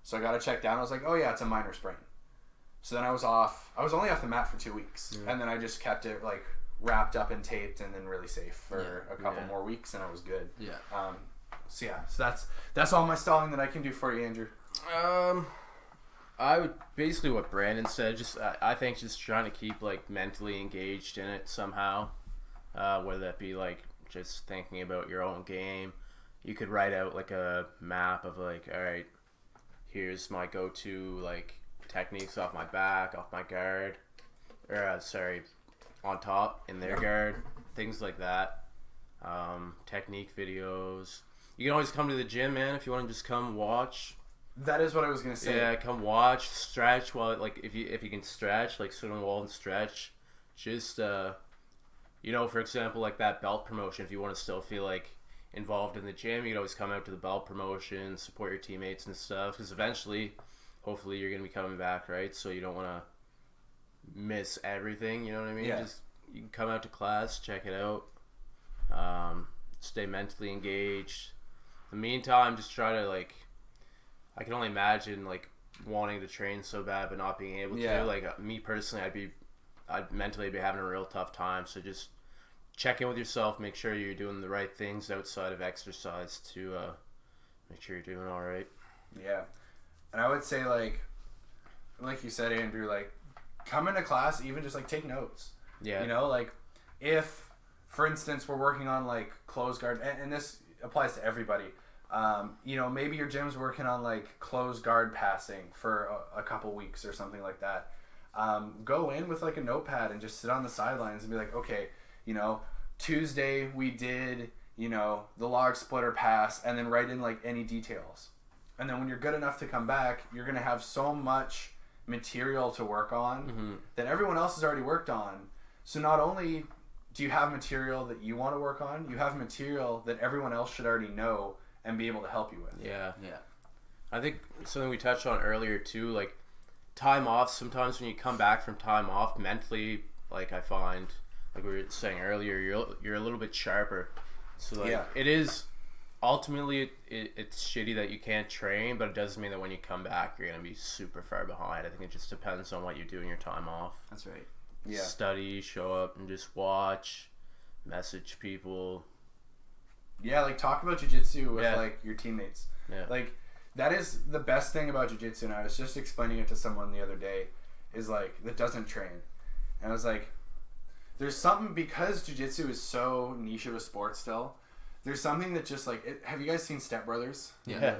So I got it checked down. I was like, oh yeah, it's a minor sprain. So then I was off. I was only off the mat for 2 weeks, and then I just kept it like wrapped up and taped, and then really safe for a couple more weeks, and I was good. Yeah. So that's all my stalling that I can do for you, Andrew. I would basically what Brandon said. Just I think just trying to keep like mentally engaged in it somehow, whether that be like just thinking about your own game. You could write out like a map of like, all right, here's my go-to like techniques off my back, off my guard, or on top in their guard, things like that. Technique videos. You can always come to the gym, man, if you want to just come watch. That is what I was gonna say. Yeah, come watch, stretch while like if you can stretch, like sit on the wall and stretch. Just for example, like that belt promotion. If you want to still feel like involved in the gym, you can always come out to the belt promotion, support your teammates and stuff. Because eventually, hopefully, you're gonna be coming back, right? So you don't want to miss everything. You know what I mean? Yeah. Just you can come out to class, check it out. Stay mentally engaged. In the meantime, just try to like. I can only imagine like wanting to train so bad but not being able to. Like me personally, I'd mentally be having a real tough time. So just check in with yourself, make sure you're doing the right things outside of exercise to make sure you're doing all right. Yeah, and I would say like you said, Andrew, like come into class, even just like take notes. Yeah. Like if, for instance, we're working on like closed guard, and this applies to everybody. Maybe your gym's working on like closed guard passing for a couple weeks or something like that. Go in with like a notepad and just sit on the sidelines and be like, okay, Tuesday we did, the log splitter pass, and then write in like any details. And then when you're good enough to come back, you're going to have so much material to work on that everyone else has already worked on. So not only do you have material that you want to work on, you have material that everyone else should already know and be able to help you with. Yeah. I think something we touched on earlier too, like time off. Sometimes when you come back from time off, mentally, like I find, like we were saying earlier, you're a little bit sharper. So like it is ultimately it's shitty that you can't train, but it doesn't mean that when you come back you're gonna be super far behind. I think it just depends on what you do in your time off. That's right. Yeah. Study, show up, and just watch, message people. Yeah, like talk about jiu-jitsu with like your teammates. Yeah. Like that is the best thing about jiu-jitsu, and I was just explaining it to someone the other day, is like that doesn't train. And I was like, there's something, because jiu-jitsu is so niche of a sport still, there's something that just like have you guys seen Step Brothers? Yeah.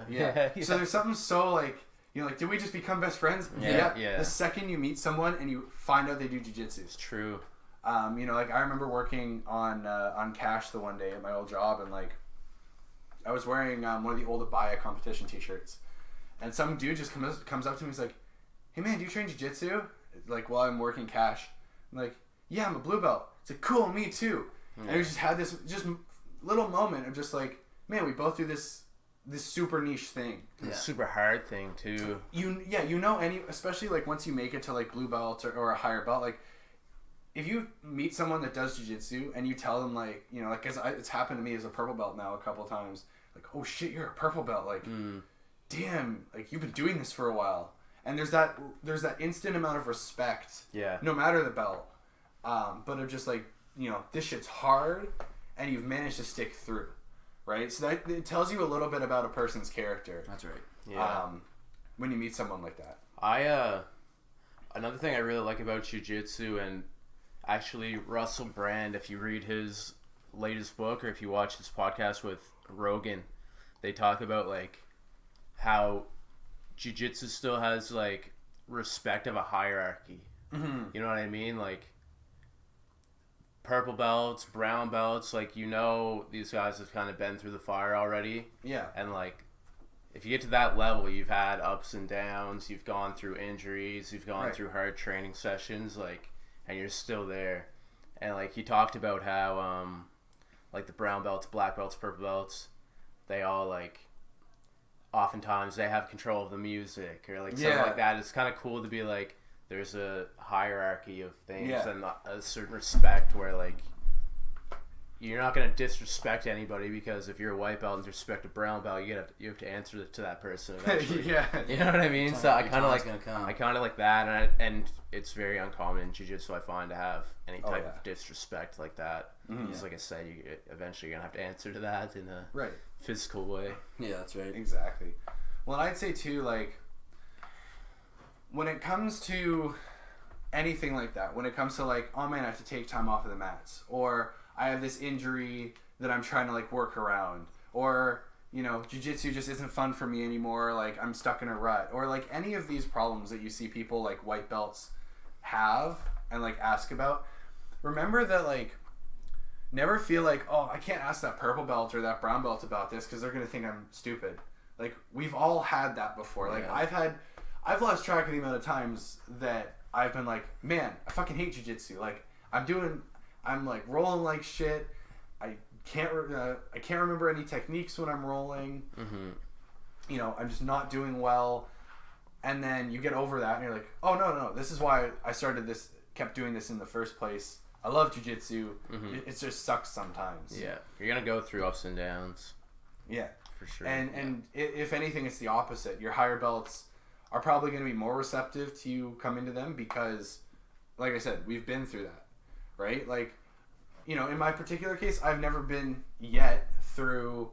So there's something so like like, did we just become best friends? Yeah. The second you meet someone and you find out they do jiu-jitsu. It's true. Like I remember working on cash the one day at my old job, and like I was wearing one of the old Abaya competition t-shirts, and some dude just comes up to me, he's like, hey man, do you train jiu-jitsu? Like while I'm working cash. I'm like, yeah, I'm a blue belt. It's like, cool, me too. And we just had this just little moment of just like, man, we both do this super niche thing. Yeah. Super hard thing too. Especially like once you make it to like blue belt or a higher belt, like if you meet someone that does jiu-jitsu and you tell them like, cause it's happened to me as a purple belt now a couple times, like, oh shit, you're a purple belt. Like, damn, like you've been doing this for a while. And there's that instant amount of respect. Yeah. No matter the belt. But of just like, this shit's hard and you've managed to stick through. right? So that it tells you a little bit about a person's character. That's right. Yeah. When you meet someone like that. Another thing I really like about jiu-jitsu, and actually Russell Brand, if you read his latest book or if you watch his podcast with Rogan, they talk about like how jiu-jitsu still has like respect of a hierarchy. Mm-hmm. You know what I mean? Like purple belts, brown belts, like, you know, these guys have kind of been through the fire already. Yeah. And like, if you get to that level, you've had ups and downs, you've gone through injuries, you've gone through hard training sessions, like, and you're still there. And like, he talked about how like the brown belts, black belts, purple belts, they all like, oftentimes they have control of the music or like something like that. It's kind of cool to be like, there's a hierarchy of things and a certain respect where like, you're not going to disrespect anybody, because if you're a white belt and disrespect a brown belt, you have to answer to that person eventually. You know what I mean? So I kind of like that, and it's very uncommon in jiu-jitsu, I find, to have any type of disrespect like that. Because like I said, you eventually you're gonna have to answer to that in a physical way. Yeah, that's right. Exactly. Well, and I'd say too, like, when it comes to anything like that, when it comes to like, oh man, I have to take time off of the mats, or I have this injury that I'm trying to like work around, or, you know, jiu-jitsu just isn't fun for me anymore, like I'm stuck in a rut, or like any of these problems that you see people like white belts have and like ask about, remember that like, never feel like, oh, I can't ask that purple belt or that brown belt about this because they're going to think I'm stupid. Like, we've all had that before. Like, I've lost track of the amount of times that I've been like, man, I fucking hate jiu-jitsu. Like, I'm like rolling like shit. I can't remember any techniques when I'm rolling. You know, I'm just not doing well. And then you get over that and you're like, oh no, this is why I kept doing this in the first place. I love jiu-jitsu. It just sucks sometimes. Yeah, you're gonna go through ups and downs. Yeah, for sure. And if anything, it's the opposite. Your higher belts are probably going to be more receptive to you come into them because, like I said, we've been through that, right? Like, you know, in my particular case, I've never been yet through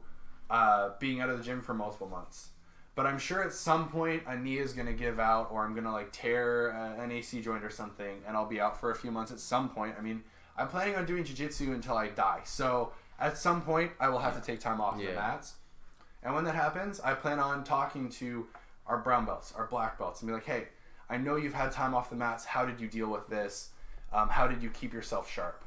being out of the gym for multiple months. But I'm sure at some point a knee is going to give out, or I'm going to like tear an AC joint or something, and I'll be out for a few months at some point. I mean, I'm planning on doing jiu-jitsu until I die. So at some point, I will have to take time off the mats. And when that happens, I plan on talking to our brown belts, our black belts, and be like, hey, I know you've had time off the mats. How did you deal with this? How did you keep yourself sharp?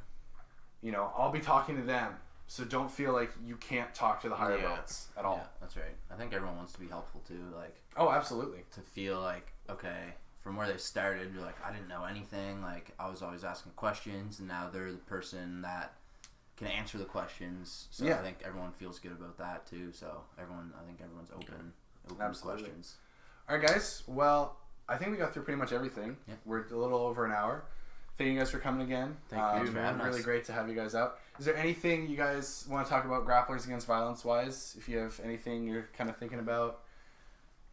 You know, I'll be talking to them. So don't feel like you can't talk to the higher belts at all. Yeah, that's right. I think everyone wants to be helpful too. Like, oh, absolutely. To feel like, okay, from where they started, you're like, I didn't know anything. Like, I was always asking questions, and now they're the person that can answer the questions. So I think everyone feels good about that too. So I think everyone's open to questions. All right, guys. Well, I think we got through pretty much everything. Yeah. We're a little over an hour. Thank you guys for coming again. Thank you, man. Really great to have you guys out. Is there anything you guys want to talk about grapplers against violence wise? If you have anything you're kind of thinking about,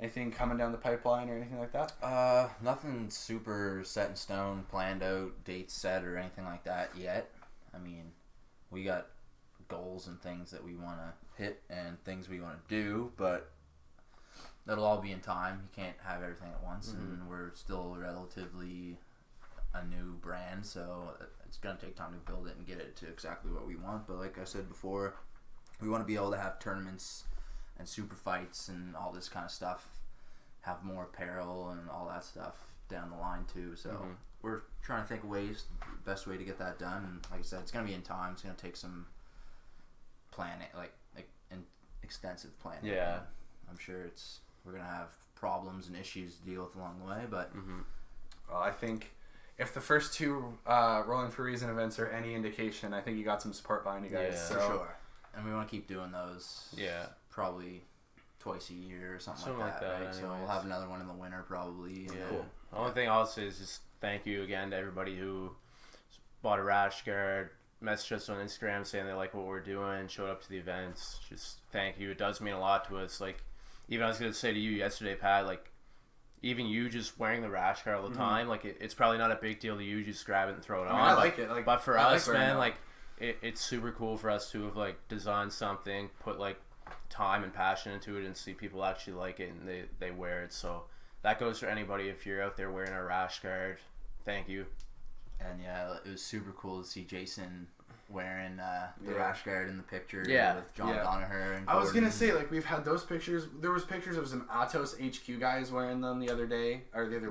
anything coming down the pipeline or anything like that? Nothing super set in stone, planned out, dates set or anything like that yet. I mean, we got goals and things that we want to hit and things we want to do, but that'll all be in time. You can't have everything at once, and we're still relatively a new brand, so it's going to take time to build it and get it to exactly what we want. But like I said before, we want to be able to have tournaments and super fights and all this kind of stuff, have more apparel and all that stuff down the line too. So we're trying to think of ways, the best way to get that done. And like I said, it's going to be in time. It's going to take some planning, like an extensive planning. Yeah. I'm sure we're going to have problems and issues to deal with along the way, but well, I think if the first two Rolling for Reason events are any indication, I think you got some support behind you guys. Yeah, so. For sure. And we want to keep doing those. Yeah. Probably twice a year or something like that. Right? So we'll have another one in the winter probably. Yeah. Cool. The only thing I'll say is just thank you again to everybody who bought a rash guard, messaged us on Instagram saying they like what we're doing, showed up to the events. Just thank you. It does mean a lot to us. Like, even I was going to say to you yesterday, Pat, like, even you just wearing the rash guard all the time, like it's probably not a big deal to you. Just grab it and throw it on. I like it. Like, but for us, man, like it's super cool for us to have like designed something, put like time and passion into it, and see people actually like it and they wear it. So that goes for anybody. If you're out there wearing a rash guard, thank you. And yeah, it was super cool to see Jason wearing the rash guard in the picture with John Donaher and Gordon. I was gonna say, like, we've had those pictures. There was pictures of some Atos HQ guys wearing them the other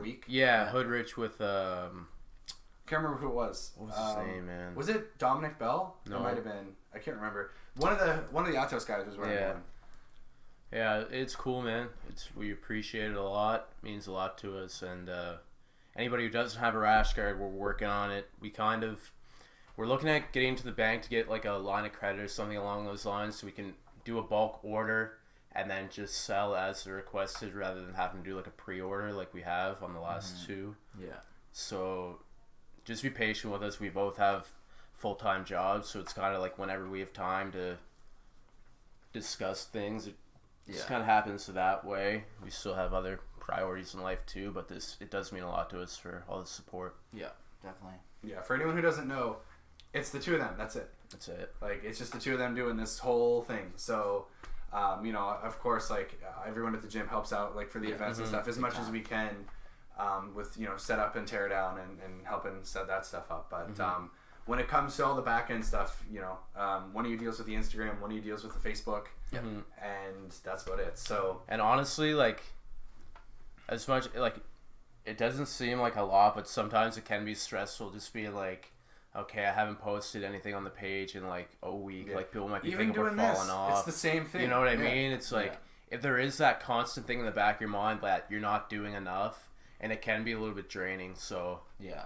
week. Yeah, Hoodrich with Can't remember who it was. What was his name, man? Was it Dominic Bell? No, it might have been. I can't remember. One of the Atos guys was wearing one. Yeah, it's cool, man. We appreciate it a lot. It means a lot to us. And anybody who doesn't have a rash guard, we're working on it. We're looking at getting to the bank to get like a line of credit or something along those lines, so we can do a bulk order and then just sell as requested rather than having to do like a pre-order like we have on the last two. Yeah. So just be patient with us. We both have full-time jobs, so it's kind of like whenever we have time to discuss things, it just kind of happens that way. We still have other priorities in life too, but it does mean a lot to us for all the support. Yeah, definitely. Yeah, for anyone who doesn't know, it's the two of them. That's it. That's it. Like, it's just the two of them doing this whole thing. So, of course, like, everyone at the gym helps out, like, for the events and stuff as much as we can with, set up and tear down and helping set that stuff up. But when it comes to all the back end stuff, one of you deals with the Instagram, one of you deals with the Facebook, and that's about it. So, and honestly, like, as much, like, it doesn't seem like a lot, but sometimes it can be stressful just being like, okay, I haven't posted anything on the page in like a week. Yeah. Like, people might be thinking we're falling off. It's the same thing. You know what I mean? It's like, if there is that constant thing in the back of your mind that you're not doing enough, and it can be a little bit draining. So yeah,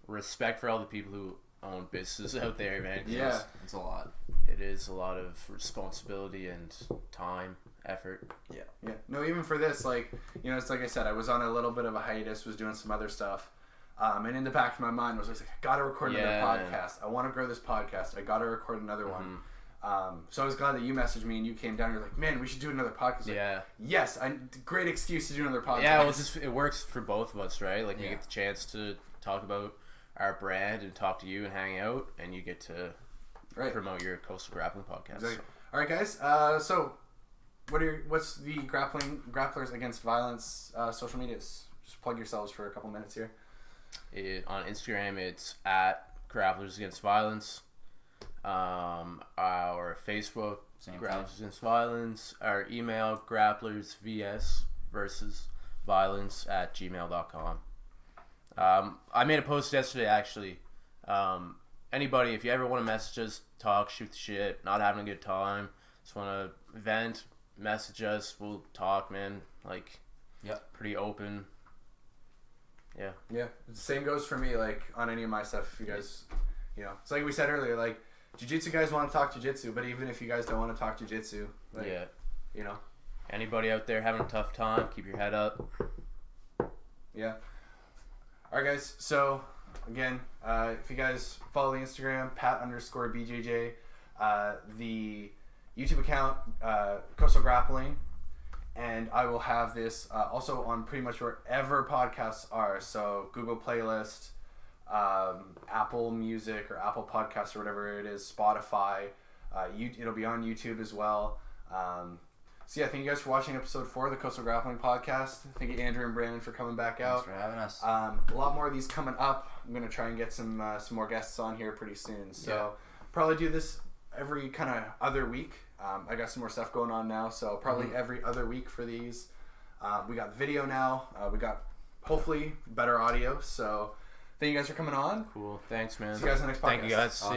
respect for all the people who own businesses out there, man. Yeah, it's a lot. It is a lot of responsibility and time, effort. Yeah. No, even for this, like, it's like I said, I was on a little bit of a hiatus, was doing some other stuff. And in the back of my mind was like, I gotta record another podcast. I want to grow this podcast. I gotta record another one. So I was glad that you messaged me and you came down. You're like, man, we should do another podcast. Like, yes, great excuse to do another podcast. Yeah, well, it works for both of us, right? Like, we get the chance to talk about our brand and talk to you and hang out, and you get to promote your Coastal Grappling podcast. Exactly. So. All right, guys. So, what's the Grapplers Against Violence social medias? Just plug yourselves for a couple minutes here. On Instagram, it's at Grapplers Against Violence. Our Facebook, Grapplers Against Violence. Our email, grapplersvs versus violence@gmail.com. I made a post yesterday, actually. Anybody, if you ever want to message us, talk, shoot the shit, not having a good time, just want to vent, message us, we'll talk, man. Like, pretty open. Yeah. Same goes for me, like, on any of my stuff. If you guys, it's like we said earlier, like, jiu-jitsu guys want to talk jiu-jitsu, but even if you guys don't want to talk jiu-jitsu, like, anybody out there having a tough time, keep your head up. Yeah. All right, guys. So, again, if you guys follow the Instagram, Pat_BJJ, the YouTube account, Coastal Grappling, and I will have this also on pretty much wherever podcasts are. So, Google Playlist, Apple Music or Apple Podcasts or whatever it is, Spotify. It'll be on YouTube as well. So yeah, thank you guys for watching episode 4 of the Coastal Grappling Podcast. Thank you, Andrew and Brandon, for coming back out. Thanks for having us. A lot more of these coming up. I'm gonna try and get some more guests on here pretty soon. So probably do this every kind of other week. I got some more stuff going on now, so probably every other week for these. We got video now. We got hopefully better audio. So thank you guys for coming on. Cool. Thanks, man. See you guys in the next podcast. Thank you, guys.